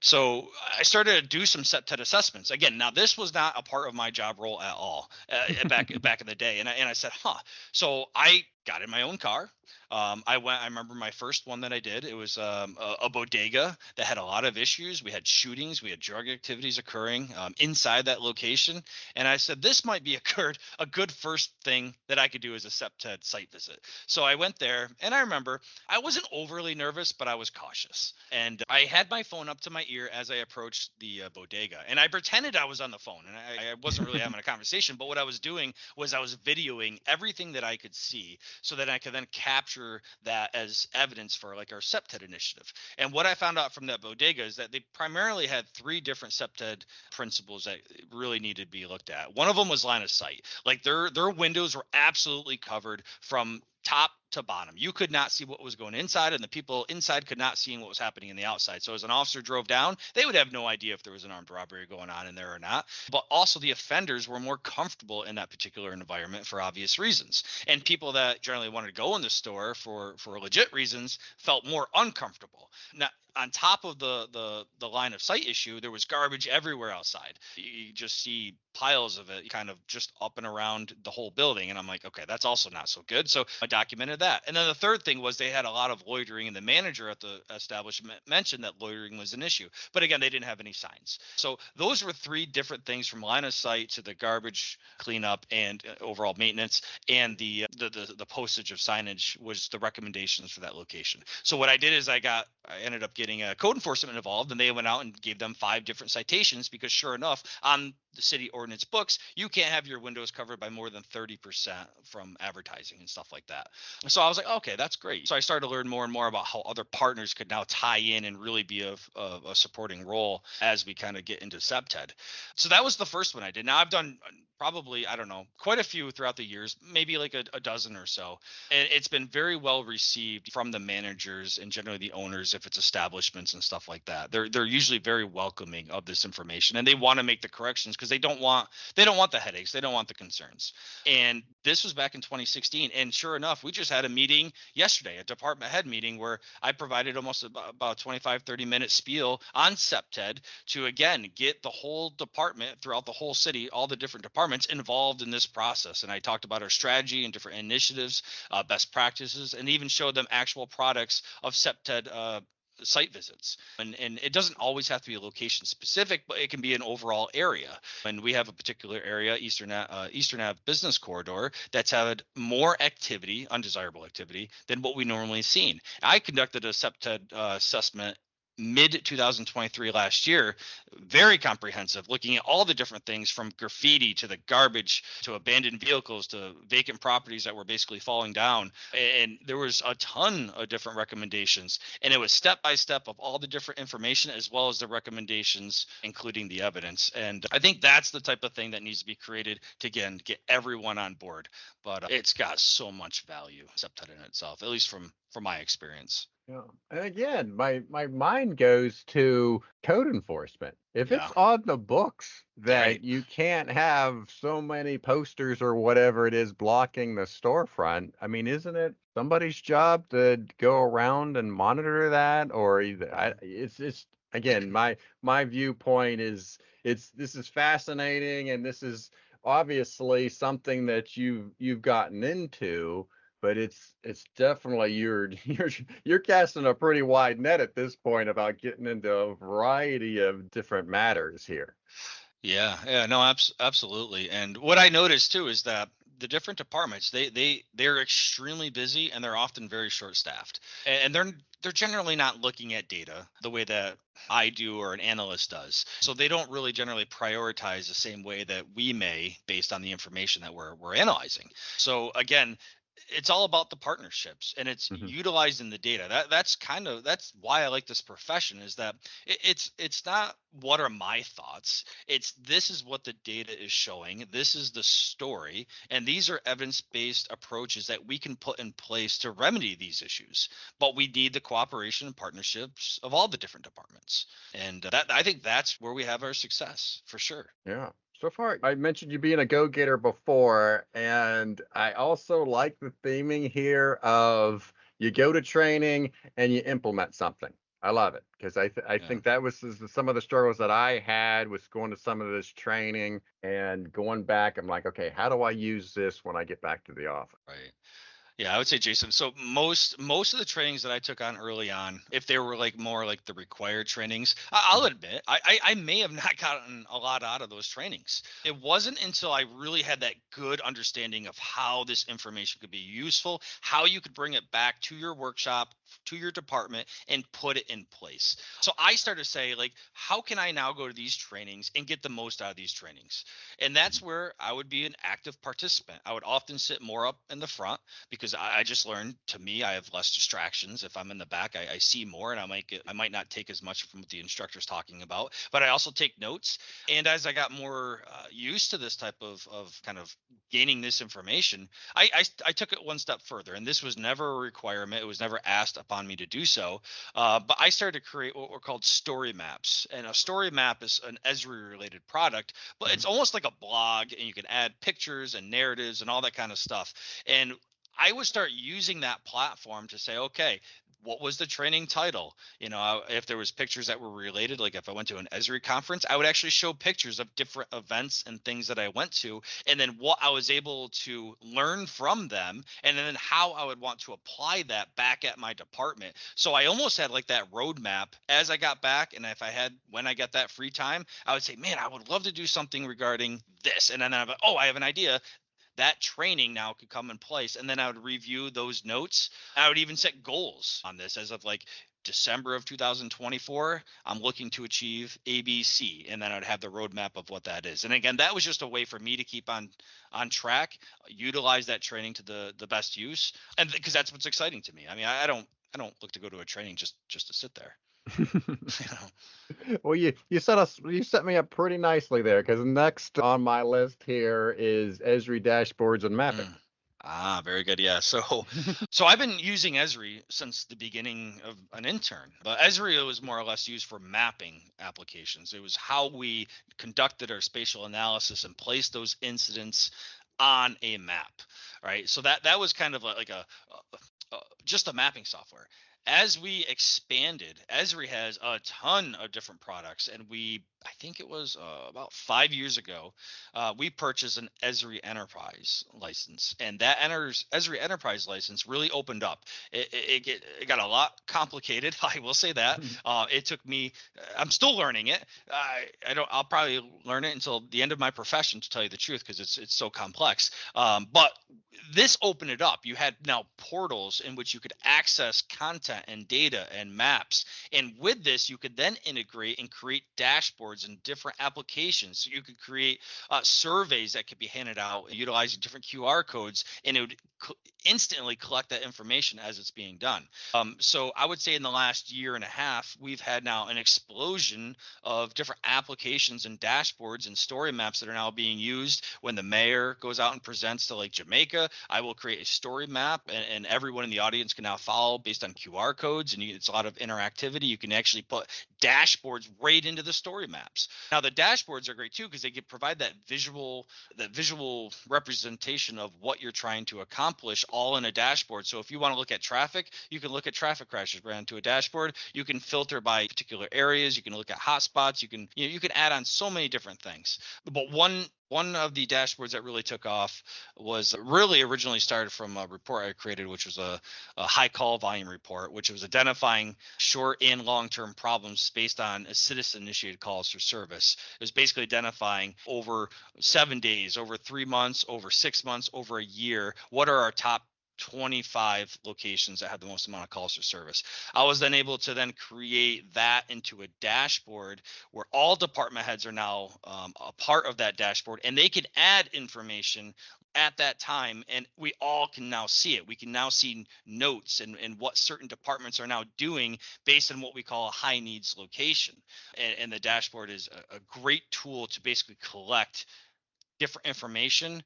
So I started to do some CPTED assessments. Again, now this was not a part of my job role at all back in the day. And I said, So I got in my own car. I remember my first one that I did. It was a bodega that had a lot of issues. We had shootings, we had drug activities occurring inside that location. And I said, this might be a good first thing that I could do as a CPTED site visit. So I went there, and I remember I wasn't overly nervous, but I was cautious. And I had my phone up to my ear as I approached the bodega, and I pretended I was on the phone, and I wasn't really having a conversation. But what I was doing was I was videoing everything that I could see, so that I could then capture that as evidence for like our CPTED initiative. And what I found out from that bodega is that they primarily had 3 different CPTED principles that really needed to be looked at. One of them was line of sight. Like their windows were absolutely covered from top to bottom. You could not see what was going inside, and the people inside could not see what was happening in the outside. So as an officer drove down, they would have no idea if there was an armed robbery going on in there or not. But also the offenders were more comfortable in that particular environment for obvious reasons. And people that generally wanted to go in the store for legit reasons felt more uncomfortable. Now, on top of the line of sight issue, there was garbage everywhere outside. You just see piles of it kind of just up and around the whole building. And I'm like, okay, that's also not so good. So I documented that. And then the third thing was they had a lot of loitering, and the manager at the establishment mentioned that loitering was an issue. But again, they didn't have any signs. So those were 3 different things, from line of sight to the garbage cleanup and overall maintenance, and the postage of signage was the recommendations for that location. So what I did is I ended up getting a code enforcement involved, and they went out and gave them 5 different citations, because sure enough, on the city ordinance books, you can't have your windows covered by more than 30% from advertising and stuff like that. So I was like, okay, that's great. So I started to learn more and more about how other partners could now tie in and really be a supporting role as we kind of get into CPTED. So that was the first one I did. Now I've done probably, I don't know, quite a few throughout the years, maybe like a dozen or so. And it's been very well received from the managers and generally the owners if it's established establishments and stuff like that. They're usually very welcoming of this information, and they want to make the corrections because they don't want the headaches, they don't want the concerns. And this was back in 2016, and sure enough, we just had a meeting yesterday, a department head meeting, where I provided almost about 25-30 minute spiel on CPTED to again get the whole department throughout the whole city, all the different departments involved in this process. And I talked about our strategy and different initiatives, best practices, and even showed them actual products of CPTED site visits. And it doesn't always have to be location specific, but it can be an overall area. And we have a particular area, Eastern Ave Business Corridor, that's had more activity, undesirable activity, than what we normally seen. I conducted a CPTED assessment mid 2023 last year, very comprehensive, looking at all the different things from graffiti to the garbage to abandoned vehicles to vacant properties that were basically falling down. And there was a ton of different recommendations, and it was step by step of all the different information as well as the recommendations, including the evidence. And I think that's the type of thing that needs to be created to, again, get everyone on board. But it's got so much value, CPTED in itself, at least from my experience. Yeah. And again, my mind goes to code enforcement. If Yeah. it's on the books that Right. you can't have so many posters or whatever it is blocking the storefront, I mean, isn't it somebody's job to go around and monitor that? Or it's again, my viewpoint is this is fascinating, and this is obviously something that you've gotten into. But it's definitely you're casting a pretty wide net at this point about getting into a variety of different matters here. Yeah, no, absolutely. And what I noticed too is that the different departments, they're extremely busy, and they're often very short staffed. And they're generally not looking at data the way that I do or an analyst does. So they don't really generally prioritize the same way that we may, based on the information that we're analyzing. So again, it's all about the partnerships, and it's Mhm. utilizing the data. That's why I like this profession, is that it's not what are my thoughts. It's this is what the data is showing. This is the story, and these are evidence-based approaches that we can put in place to remedy these issues. But we need the cooperation and partnerships of all the different departments, and that I think that's where we have our success for sure. Yeah. So far, I mentioned you being a go-getter before, and I also like the theming here of you go to training and you implement something. I love it because I Yeah. think that was some of the struggles that I had was going to some of this training and going back. I'm like, okay, how do I use this when I get back to the office? Right. Yeah, I would say, Jason. So most of the trainings that I took on early on, if they were like more like the required trainings, I'll admit I may have not gotten a lot out of those trainings. It wasn't until I really had that good understanding of how this information could be useful, how you could bring it back to your workshop, to your department, and put it in place. So I started to say, like, how can I now go to these trainings and get the most out of these trainings? And that's where I would be an active participant. I would often sit more up in the front, because I just learned, to me, I have less distractions. If I'm in the back, I see more, and I might not take as much from what the instructor's talking about, but I also take notes. And as I got more used to this type of kind of gaining this information, I took it one step further. And this was never a requirement. It was never asked upon me to do so. But I started to create what were called story maps. And a story map is an ESRI related product, but it's almost like a blog, and you can add pictures and narratives and all that kind of stuff. And I would start using that platform to say, okay, what was the training title? If there was pictures that were related, like if I went to an ESRI conference, I would actually show pictures of different events and things that I went to, and then what I was able to learn from them, and then how I would want to apply that back at my department. So I almost had like that roadmap as I got back, and when I got that free time, I would say, man, I would love to do something regarding this. And then I'm like, oh, I have an idea. That training now could come in place, and then I would review those notes. I would even set goals on this as of like December of 2024. I'm looking to achieve ABC, and then I'd have the roadmap of what that is. And again, that was just a way for me to keep on track, utilize that training to the best use, and because that's what's exciting to me. I mean, I don't look to go to a training just to sit there. Well, you set me up pretty nicely there, because next on my list here is ESRI dashboards and mapping. Ah, very good. Yeah. So I've been using ESRI since the beginning of an intern, but ESRI was more or less used for mapping applications. It was how we conducted our spatial analysis and placed those incidents on a map, right? So that was kind of like just a mapping software. As we expanded, Esri has a ton of different products, and I think it was about 5 years ago, we purchased an Esri Enterprise license, and that Esri Enterprise license really opened up. It got a lot complicated. I will say that. It took me. I'm still learning it. I'll probably learn it until the end of my profession, to tell you the truth, because it's so complex. But this opened it up. You had now portals in which you could access content and data and maps. And with this, you could then integrate and create dashboards and different applications. So you could create surveys that could be handed out utilizing different QR codes, and it would instantly collect that information as it's being done. So I would say in the last year and a half, we've had now an explosion of different applications and dashboards and story maps that are now being used. When the mayor goes out and presents to Lake Jamaica, I will create a story map, and everyone in the audience can now follow based on QR codes, and it's a lot of interactivity. You can actually put dashboards right into the story maps. Now the dashboards are great too, because they can provide that visual representation of what you're trying to accomplish all in a dashboard. So if you want to look at traffic, you can look at traffic crashes right onto a dashboard. You can filter by particular areas. You can look at hotspots. You can add on so many different things. But one of the dashboards that really took off was really originally started from a report I created, which was a high call volume report, which was identifying short and long-term problems based on a citizen-initiated calls for service. It was basically identifying over 7 days, over 3 months, over 6 months, over a year, what are our top 25 locations that had the most amount of calls for service. I was then able to then create that into a dashboard where all department heads are now a part of that dashboard, and they can add information at that time, and we all can now see it. We can now see notes and what certain departments are now doing based on what we call a high needs location. And the dashboard is a great tool to basically collect different information,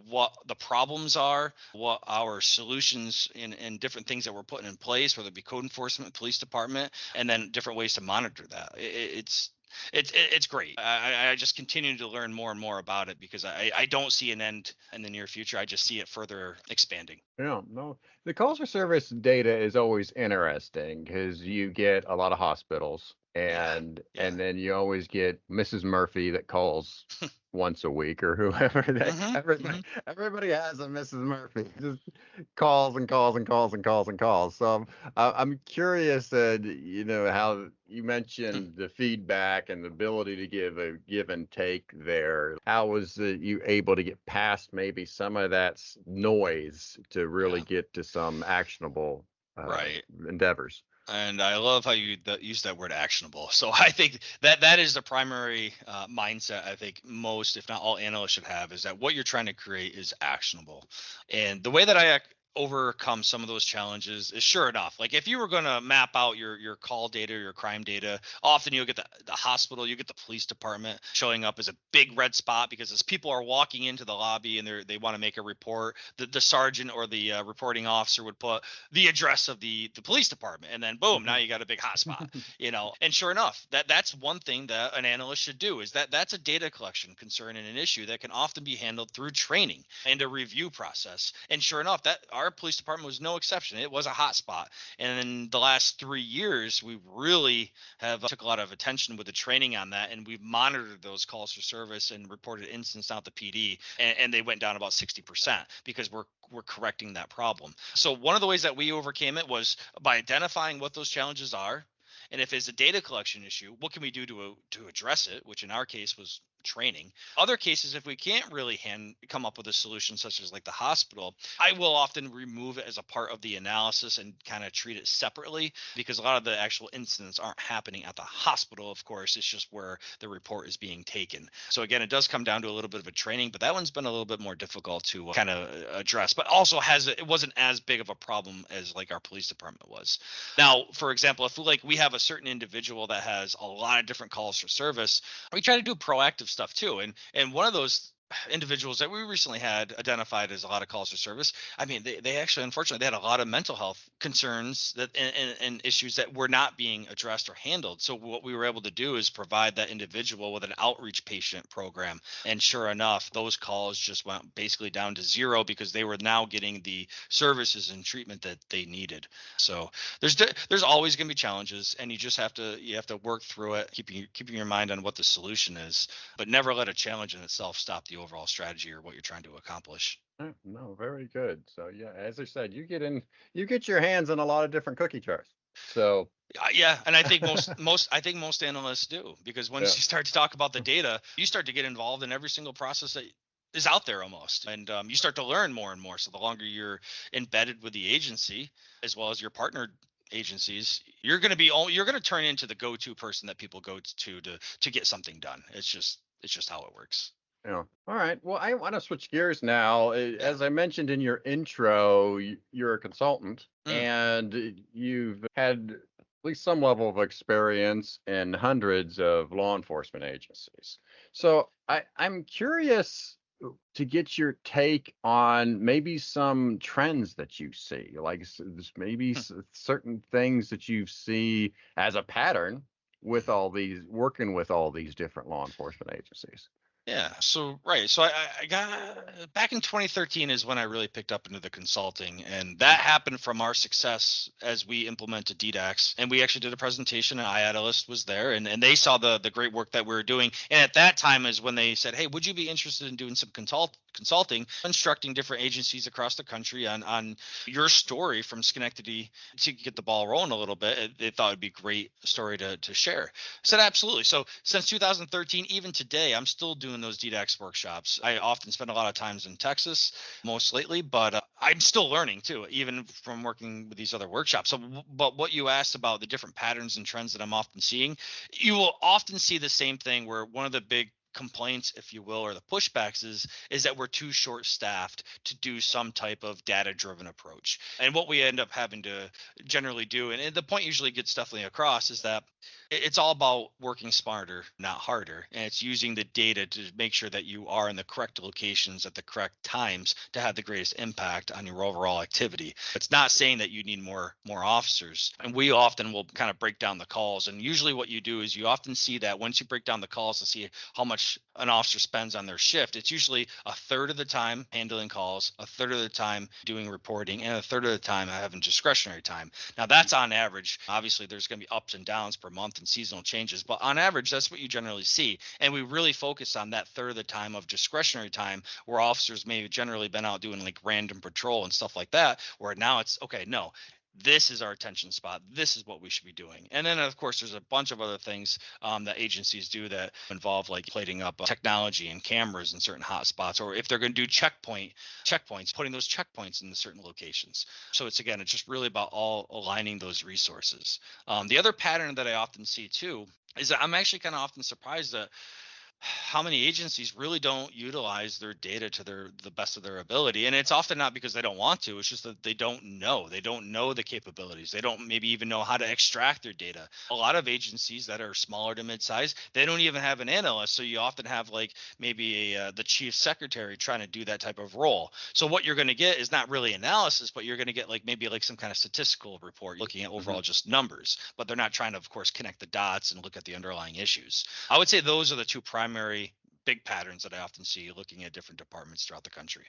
what the problems are, what our solutions and different things that we're putting in place, whether it be code enforcement, police department, and then different ways to monitor that. It's great. I just continue to learn more and more about it, because I don't see an end in the near future. I just see it further expanding. Yeah, no, the calls for service data is always interesting because you get a lot of hospitals, and then you always get Mrs. Murphy that calls once a week, or whoever. Everybody has a Mrs. Murphy, just calls and calls and calls and calls and calls. So I'm curious, how you mentioned the feedback and the ability to give and take there. How was you able to get past maybe some of that noise to really get to some actionable endeavors? And I love how you use that word actionable. So I think that is the primary mindset I think most, if not all, analysts should have, is that what you're trying to create is actionable. And the way that I overcome some of those challenges is, sure enough, like if you were going to map out your call data, your crime data, often you'll get the hospital, you get the police department showing up as a big red spot, because as people are walking into the lobby and they want to make a report, the sergeant or the reporting officer would put the address of the police department, and then boom, now you got a big hotspot. And sure enough, that's one thing that an analyst should do, is that's a data collection concern and an issue that can often be handled through training and a review process. And sure enough, that our police department was no exception. It was a hot spot. And in the last 3 years, we really have took a lot of attention with the training on that. And we've monitored those calls for service and reported incidents out to PD. And they went down about 60% because we're correcting that problem. So one of the ways that we overcame it was by identifying what those challenges are. And if it's a data collection issue, what can we do to address it, which in our case was training. Other cases, if we can't really come up with a solution, such as like the hospital, I will often remove it as a part of the analysis and kind of treat it separately, because a lot of the actual incidents aren't happening at the hospital, of course. It's just where the report is being taken. So again, it does come down to a little bit of a training, but that one's been a little bit more difficult to kind of address, but also it wasn't as big of a problem as like our police department was. Now, for example, if we have a certain individual that has a lot of different calls for service, we try to do proactive stuff too. And one of those individuals that we recently had identified as a lot of calls for service. I mean, they actually, unfortunately, they had a lot of mental health concerns that and issues that were not being addressed or handled. So what we were able to do is provide that individual with an outreach patient program. And sure enough, those calls just went basically down to zero because they were now getting the services and treatment that they needed. So there's always going to be challenges, and you have to work through it, keeping your mind on what the solution is, but never let a challenge in itself stop the overall strategy or what you're trying to accomplish. No, very good. So yeah, as I said, you get your hands on a lot of different cookie jars. So Yeah, and I think most analysts do, because once yeah. you start to talk about the data, you start to get involved in every single process that is out there almost, and you start to learn more and more. So the longer you're embedded with the agency, as well as your partner agencies, you're going to turn into the go-to person that people go to get something done. It's just how it works. Yeah. All right. Well, I want to switch gears now. Yeah. As I mentioned in your intro, you're a consultant Mm. and you've had at least some level of experience in hundreds of law enforcement agencies. So I'm curious to get your take on maybe some trends that you see, like maybe certain things that you see as a pattern with working with all these different law enforcement agencies. Yeah. So right. So I got back in 2013 is when I really picked up into the consulting, and that happened from our success as we implemented DDACTS, and we actually did a presentation, and IADLEST was there, and they saw the great work that we were doing. And at that time is when they said, hey, would you be interested in doing some consulting, instructing different agencies across the country on your story from Schenectady to get the ball rolling a little bit? They thought it'd be a great story to share. I said, absolutely. So since 2013, even today, I'm still doing those DDACTS workshops. I often spend a lot of times in Texas, most lately, but I'm still learning too, even from working with these other workshops. So, but what you asked about the different patterns and trends that I'm often seeing, you will often see the same thing where one of the big complaints, if you will, or the pushbacks is that we're too short staffed to do some type of data driven approach. And what we end up having to generally do, and the point usually gets definitely across, is that it's all about working smarter, not harder. And it's using the data to make sure that you are in the correct locations at the correct times to have the greatest impact on your overall activity. It's not saying that you need more officers. And we often will kind of break down the calls. And usually what you do is you often see that once you break down the calls to see how much an officer spends on their shift, it's usually a third of the time handling calls, a third of the time doing reporting, and a third of the time having discretionary time. Now that's on average. Obviously there's going to be ups and downs per month and seasonal changes, but on average that's what you generally see. And we really focus on that third of the time of discretionary time where officers may have generally been out doing like random patrol and stuff like that, where now it's okay, no, this is our attention spot. This is what we should be doing. And then, of course, there's a bunch of other things that agencies do that involve like plating up technology and cameras in certain hot spots, or if they're going to do checkpoints, putting those checkpoints in the certain locations. So it's just really about all aligning those resources. The other pattern that I often see too is that I'm actually kind of often surprised that how many agencies really don't utilize their data to the best of their ability. And it's often not because they don't want to, it's just that they don't know the capabilities. They don't maybe even know how to extract their data. A lot of agencies that are smaller to mid-size, they don't even have an analyst. So you often have like maybe the chief secretary trying to do that type of role. So what you're going to get is not really analysis, but you're going to get like maybe like some kind of statistical report looking at overall just numbers, but they're not trying to, of course, connect the dots and look at the underlying issues. I would say those are the two primary big patterns that I often see looking at different departments throughout the country.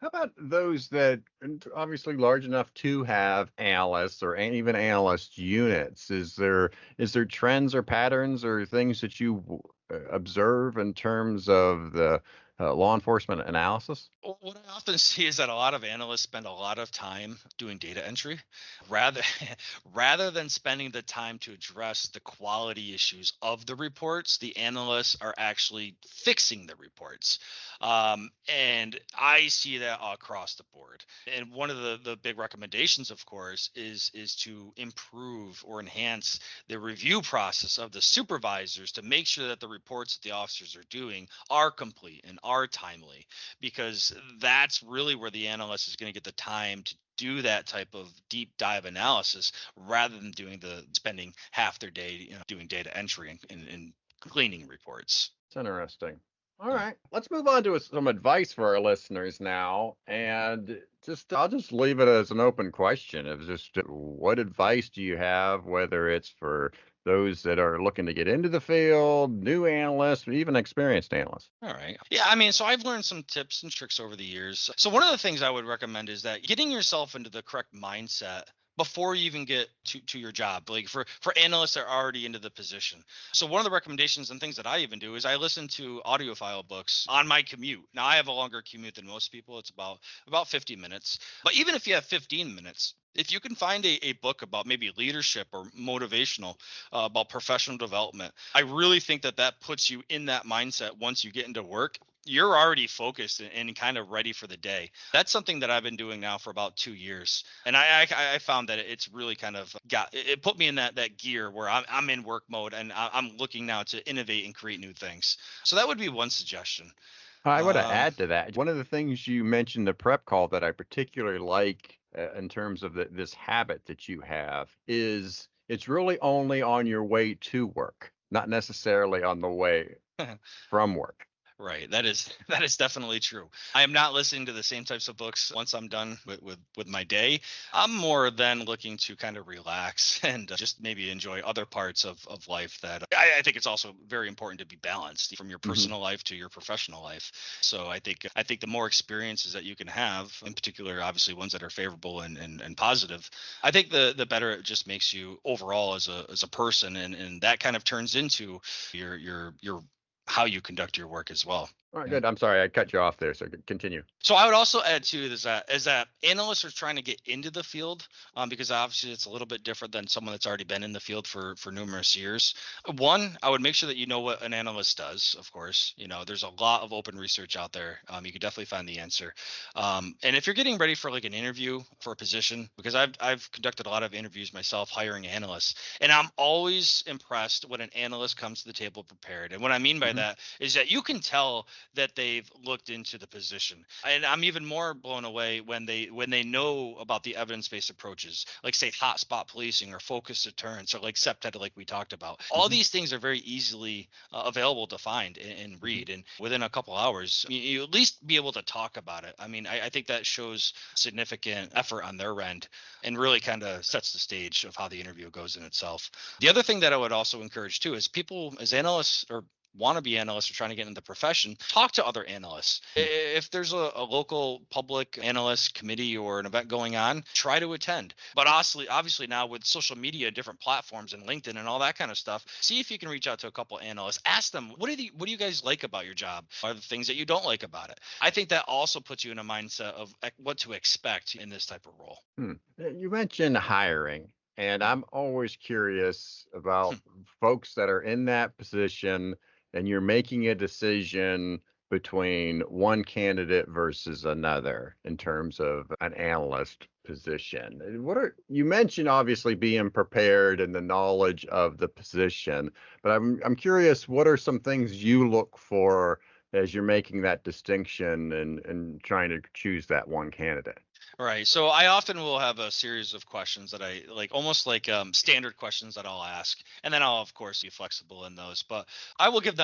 How about those that are obviously large enough to have analysts or even analyst units? Is there trends or patterns or things that you observe in terms of the law enforcement analysis? What I often see is that a lot of analysts spend a lot of time doing data entry rather rather than spending the time to address the quality issues of the reports. The analysts are actually fixing the reports. And I see that across the board. And one of the big recommendations, of course, is to improve or enhance the review process of the supervisors to make sure that the reports that the officers are doing are complete and are timely, because that's really where the analyst is going to get the time to do that type of deep dive analysis rather than spending half their day doing data entry and cleaning reports. It's interesting. All right, let's move on to some advice for our listeners now. And I'll just leave it as an open question of just what advice do you have, whether it's for those that are looking to get into the field, new analysts, or even experienced analysts? All right. Yeah, I mean, so I've learned some tips and tricks over the years. So one of the things I would recommend is that getting yourself into the correct mindset before you even get to your job, like for analysts that are already into the position. So one of the recommendations and things that I even do is I listen to audiophile books on my commute. Now I have a longer commute than most people. It's about 50 minutes. But even if you have 15 minutes, if you can find a book about maybe leadership or motivational, about professional development, I really think that puts you in that mindset once you get into work. You're already focused and kind of ready for the day. That's something that I've been doing now for about 2 years, and I found that it's really kind of it put me in that gear where I'm in work mode and I'm looking now to innovate and create new things. So that would be one suggestion. I want to Um, add to that. One of the things you mentioned, the prep call, that I particularly like in terms of this habit that you have is it's really only on your way to work, not necessarily on the way from work. Right. That is definitely true. I am not listening to the same types of books once I'm done with my day. I'm more than looking to kind of relax and just maybe enjoy other parts of life that I think it's also very important to be balanced from your personal life to your professional life. So I think the more experiences that you can have, in particular, obviously ones that are favorable and positive, I think the better it just makes you overall as a person, and that kind of turns into your how you conduct your work as well. All right, Yeah. good. I'm sorry I cut you off there, so continue. So I would also add too is that analysts are trying to get into the field, because obviously it's a little bit different than someone that's already been in the field for numerous years. One, I would make sure that you know what an analyst does. Of course, there's a lot of open research out there. You could definitely find the answer. And if you're getting ready for like an interview for a position, because I've conducted a lot of interviews myself hiring analysts, and I'm always impressed when an analyst comes to the table prepared. And what I mean by that is that you can tell that they've looked into the position. And I'm even more blown away when they know about the evidence-based approaches, like say hotspot policing or focused deterrence or like CPTED, like we talked about. All these things are very easily available to find and read, and within a couple hours, you at least be able to talk about it. I mean, I think that shows significant effort on their end and really kind of sets the stage of how the interview goes in itself. The other thing that I would also encourage too is people as analysts or wannabe analysts are trying to get into the profession, talk to other analysts. If there's a local public analyst committee or an event going on, try to attend. But obviously now with social media, different platforms and LinkedIn and all that kind of stuff, see if you can reach out to a couple analysts. Ask them, what do you guys like about your job? Are the things that you don't like about it? I think that also puts you in a mindset of what to expect in this type of role. You mentioned hiring, and I'm always curious about folks that are in that position and you're making a decision between one candidate versus another in terms of an analyst position. You mentioned obviously being prepared and the knowledge of the position, but I'm curious, what are some things you look for as you're making that distinction and trying to choose that one candidate? Right. So I often will have a series of questions that I like, almost like standard questions that I'll ask. And then I'll, of course, be flexible in those. But I'll give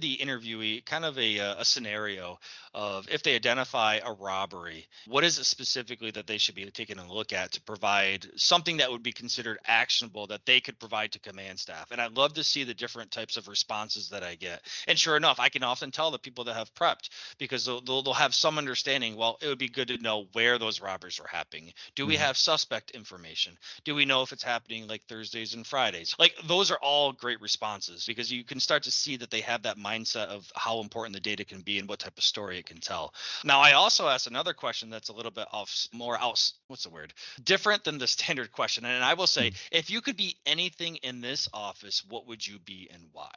the interviewee kind of a scenario of if they identify a robbery, what is it specifically that they should be taking a look at to provide something that would be considered actionable that they could provide to command staff. And I love to see the different types of responses that I get. And sure enough, I can often tell the people that have prepped because they'll have some understanding. Well, it would be good to know where those robberies are happening. Do we have suspect information? Do we know if it's happening like Thursdays and Fridays? Like those are all great responses because you can start to see that they have that mindset of how important the data can be and what type of story it can tell. Now, I also asked another question that's a little bit different than the standard question. And I will say, if you could be anything in this office, what would you be and why?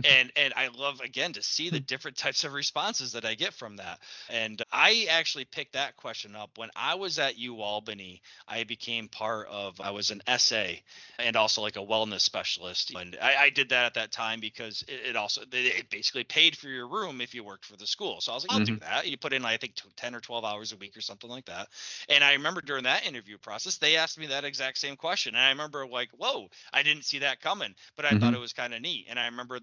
And I love, again, to see the different types of responses that I get from that. And I actually picked that question up when I was at UAlbany. I was an SA and also like a wellness specialist. And I did that at that time because it it basically paid for your room if you worked for the school. So I was like, I'll do that. You put in, I think 10 or 12 hours a week or something like that. And I remember during that interview process, they asked me that exact same question. And I remember like, whoa, I didn't see that coming, but I thought it was kind of neat. And I remember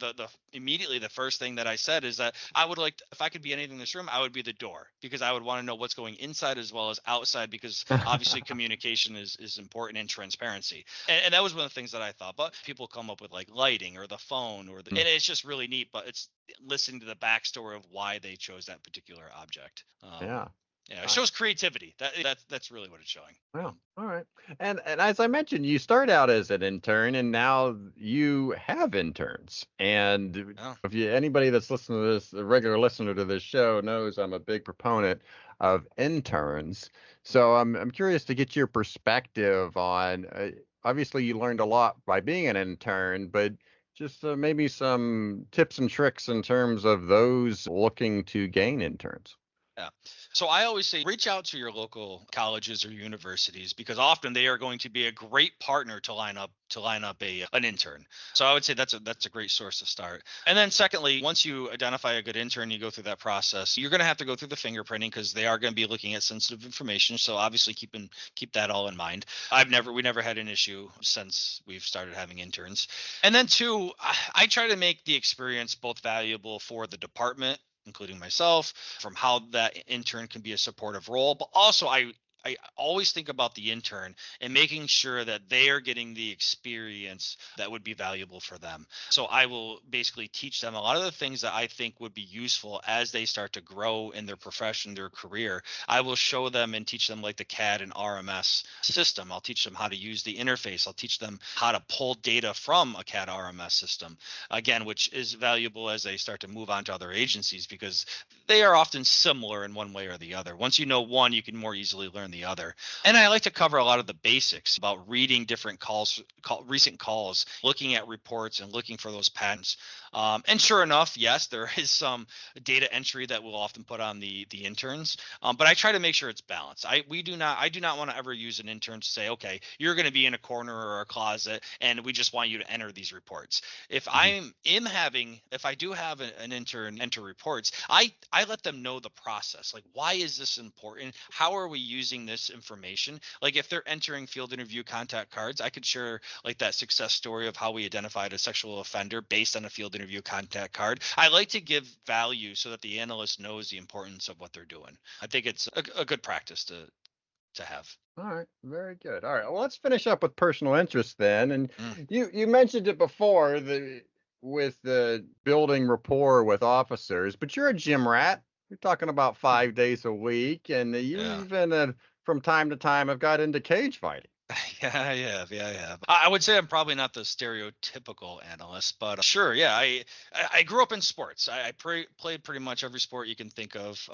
immediately the first thing that I said is that I would like, if I could be anything in this room, I would be the door, because I would want to know what's going inside as well as outside, because obviously communication is important, and transparency. And that was one of the things that I thought. But people come up with like lighting or the phone and it's just really neat. But it's listening to the backstory of why they chose that particular object. Yeah, it shows creativity. That's really what it's showing. Well, all right. And as I mentioned, you start out as an intern, and now you have interns. And if anybody that's listening to this, a regular listener to this show, knows I'm a big proponent of interns. So I'm curious to get your perspective on. Obviously, you learned a lot by being an intern, but just maybe some tips and tricks in terms of those looking to gain interns. Yeah. So I always say reach out to your local colleges or universities, because often they are going to be a great partner to line up an intern. So I would say that's a great source to start. And then secondly, once you identify a good intern, you go through that process. You're going to have to go through the fingerprinting, because they are going to be looking at sensitive information. So obviously keep that all in mind. We never had an issue since we've started having interns. And then two, I try to make the experience both valuable for the department, including myself, from how that intern can be a supportive role. But also I always think about the intern and making sure that they are getting the experience that would be valuable for them. So I will basically teach them a lot of the things that I think would be useful as they start to grow in their profession, their career. I will show them and teach them like the CAD and RMS system. I'll teach them how to use the interface. I'll teach them how to pull data from a CAD RMS system, again, which is valuable as they start to move on to other agencies, because they are often similar in one way or the other. Once you know one, you can more easily learn the other. And I like to cover a lot of the basics about reading different recent calls, looking at reports and looking for those patterns. And sure enough, yes, there is some data entry that we'll often put on the interns, but I try to make sure it's balanced. I do not want to ever use an intern to say, okay, you're going to be in a corner or a closet, and we just want you to enter these reports. If I do have an intern enter reports, I let them know the process. Like, why is this important? How are we using this information? Like, if they're entering field interview contact cards, I could share like that success story of how we identified a sexual offender based on a field interview contact card. I like to give value so that the analyst knows the importance of what they're doing. I think it's a good practice to have. All right, very good. All right, well, let's finish up with personal interest then. And you mentioned it before, with the building rapport with officers, but you're a gym rat. You're talking about 5 days a week, and you even from time to time have got into cage fighting. Yeah, I have. I would say I'm probably not the stereotypical analyst, but sure, yeah. I grew up in sports. I played pretty much every sport you can think of.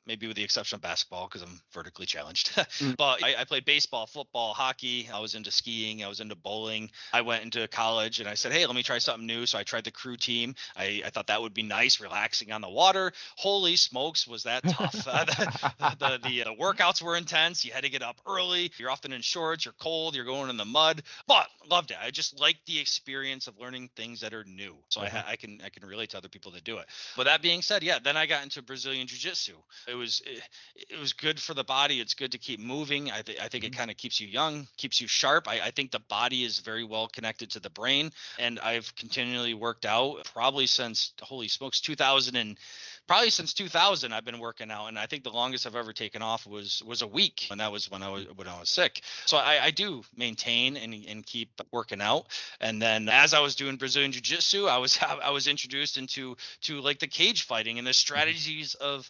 Maybe with the exception of basketball, because I'm vertically challenged. But I played baseball, football, hockey. I was into skiing. I was into bowling. I went into college and I said, hey, let me try something new. So I tried the crew team. I thought that would be nice, relaxing on the water. Holy smokes, was that tough. The workouts were intense. You had to get up early. You're often in shorts. You're cold. You're going in the mud. But loved it. I just liked the experience of learning things that are new. So I can relate to other people that do it. But that being said, yeah, then I got into Brazilian Jiu-Jitsu. It was good for the body. It's good to keep moving. I think it kind of keeps you young, keeps you sharp. I think the body is very well connected to the brain, and I've continually worked out probably since, holy smokes, 2000 I've been working out, and I think the longest I've ever taken off was a week, and that was when I was sick. So I do maintain and keep working out. And then as I was doing Brazilian Jiu-Jitsu, I was introduced into like the cage fighting and the strategies of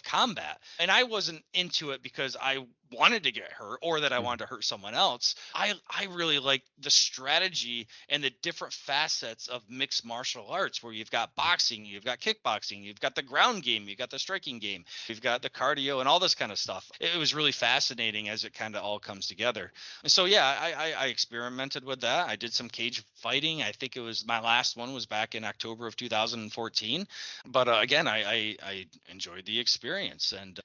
combat. And I wasn't into it because I wanted to get hurt or that I wanted to hurt someone else. I really like the strategy and the different facets of mixed martial arts, where you've got boxing, you've got kickboxing, you've got the ground game, you've got the striking game, you've got the cardio and all this kind of stuff. It was really fascinating as it kind of all comes together. And so, yeah, I experimented with that. I did some cage fighting. I think it was my last one was back in October of 2014. But again, I enjoyed the experience, and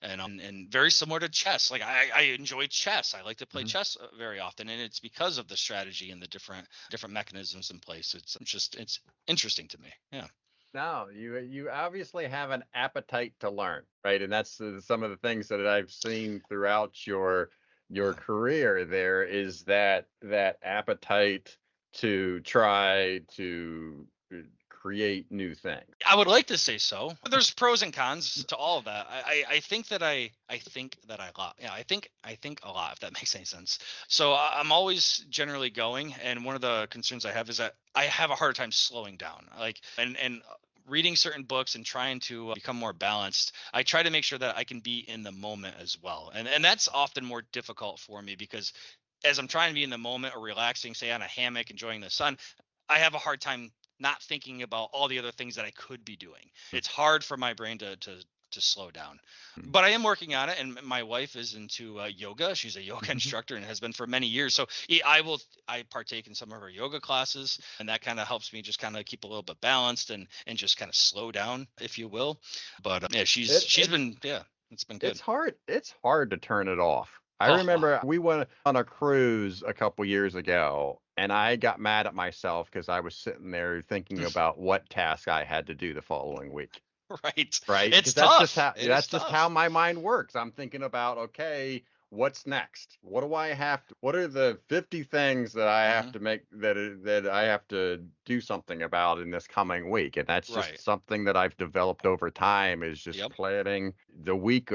very similar to chess. Like I I enjoy chess. I like to play chess very often, and it's because of the strategy and the different mechanisms in place. It's interesting to me. Yeah. No, you obviously have an appetite to learn, right? And that's some of the things that I've seen throughout your career. There is that appetite to try to create new things. I would like to say so. There's pros and cons to all of that. I think that I think that I lot. Yeah, I think a lot, if that makes any sense. So I'm always generally going, and one of the concerns I have is that I have a hard time slowing down. Like and reading certain books and trying to become more balanced, I try to make sure that I can be in the moment as well. And that's often more difficult for me because as I'm trying to be in the moment or relaxing, say on a hammock, enjoying the sun, I have a hard time not thinking about all the other things that I could be doing. It's hard for my brain to slow down, but I am working on it. And my wife is into yoga. She's a yoga instructor and has been for many years. So I partake in some of her yoga classes, and that kind of helps me just kind of keep a little bit balanced and just kind of slow down, if you will. But yeah, it's been good. It's hard to turn it off. I remember we went on a cruise a couple years ago, and I got mad at myself because I was sitting there thinking about what task I had to do the following week. Right. It's tough. That's just how my mind works. I'm thinking about, okay, what's next? What do I have to? What are the 50 things that I have to make that I have to do something about in this coming week? And that's just something that I've developed over time, is just planning the week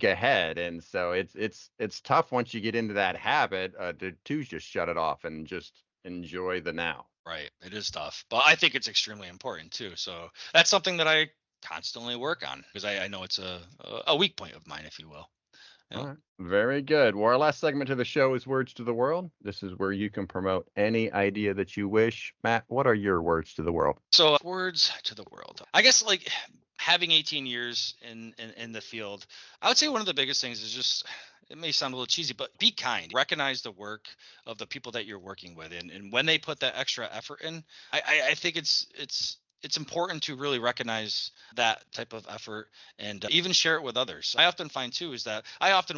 ahead. And so it's tough once you get into that habit to just shut it off and just enjoy the now. Right. It is tough, but I think it's extremely important too. So that's something that I constantly work on because I know it's a weak point of mine, if you will. Yeah. All right. Very good. Well, our last segment of the show is Words to the World. This is where you can promote any idea that you wish. Matt, what are your words to the world? So words to the world. I guess like having 18 years in the field, I would say one of the biggest things is just, it may sound a little cheesy, but be kind. Recognize the work of the people that you're working with. And when they put that extra effort in, I think it's important to really recognize that type of effort and even share it with others. I often find too is that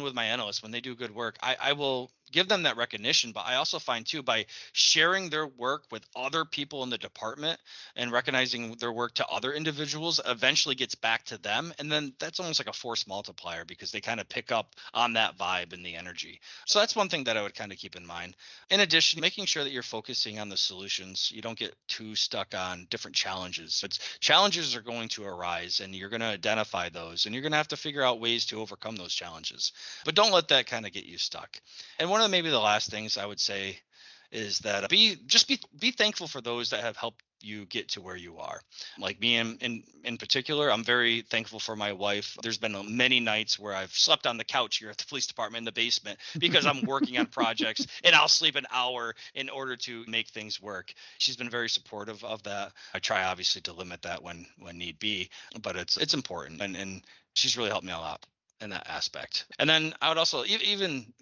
with my analysts, when they do good work, I will give them that recognition, but I also find too, by sharing their work with other people in the department and recognizing their work to other individuals eventually gets back to them. And then that's almost like a force multiplier because they kind of pick up on that vibe and the energy. So that's one thing that I would kind of keep in mind. In addition, making sure that you're focusing on the solutions. You don't get too stuck on different challenges. But challenges are going to arise and you're going to identify those and you're going to have to figure out ways to overcome those challenges. But don't let that kind of get you stuck. And one of maybe the last things I would say is that be thankful for those that have helped you get to where you are. Like me in particular, I'm very thankful for my wife. There's been many nights where I've slept on the couch here at the police department in the basement because I'm working on projects and I'll sleep an hour in order to make things work. She's been very supportive of that. I try obviously to limit that when need be, but it's important and she's really helped me a lot in that aspect. And then I would also even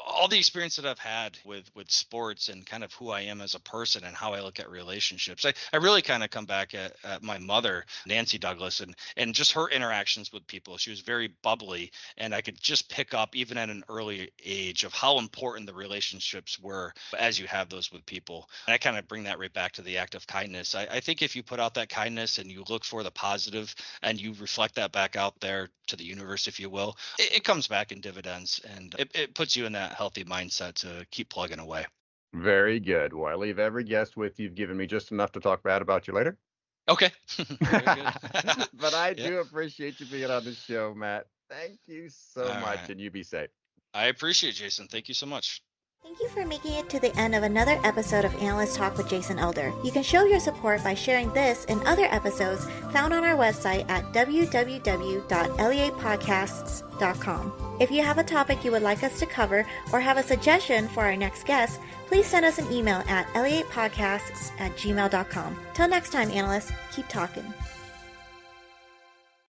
all the experience that I've had with sports and kind of who I am as a person and how I look at relationships. I really kind of come back at my mother, Nancy Douglas, and just her interactions with people. She was very bubbly, and I could just pick up even at an early age of how important the relationships were as you have those with people. And I kind of bring that right back to the act of kindness. I think if you put out that kindness and you look for the positive and you reflect that back out there to the universe, if you will, it comes back in dividends, and it puts you in that healthy mindset to keep plugging away. Very good. Well, I leave every guest with you've given me just enough to talk bad about you later. Okay. Very good. But I do appreciate you being on the show, Matt. Thank you so much, and you be safe. I appreciate it, Jason. Thank you so much. Thank you for making it to the end of another episode of Analyst Talk with Jason Elder. You can show your support by sharing this and other episodes found on our website at www.leapodcasts.com. If you have a topic you would like us to cover or have a suggestion for our next guest, please send us an email at leapodcasts@gmail.com. Till next time, analysts, keep talking.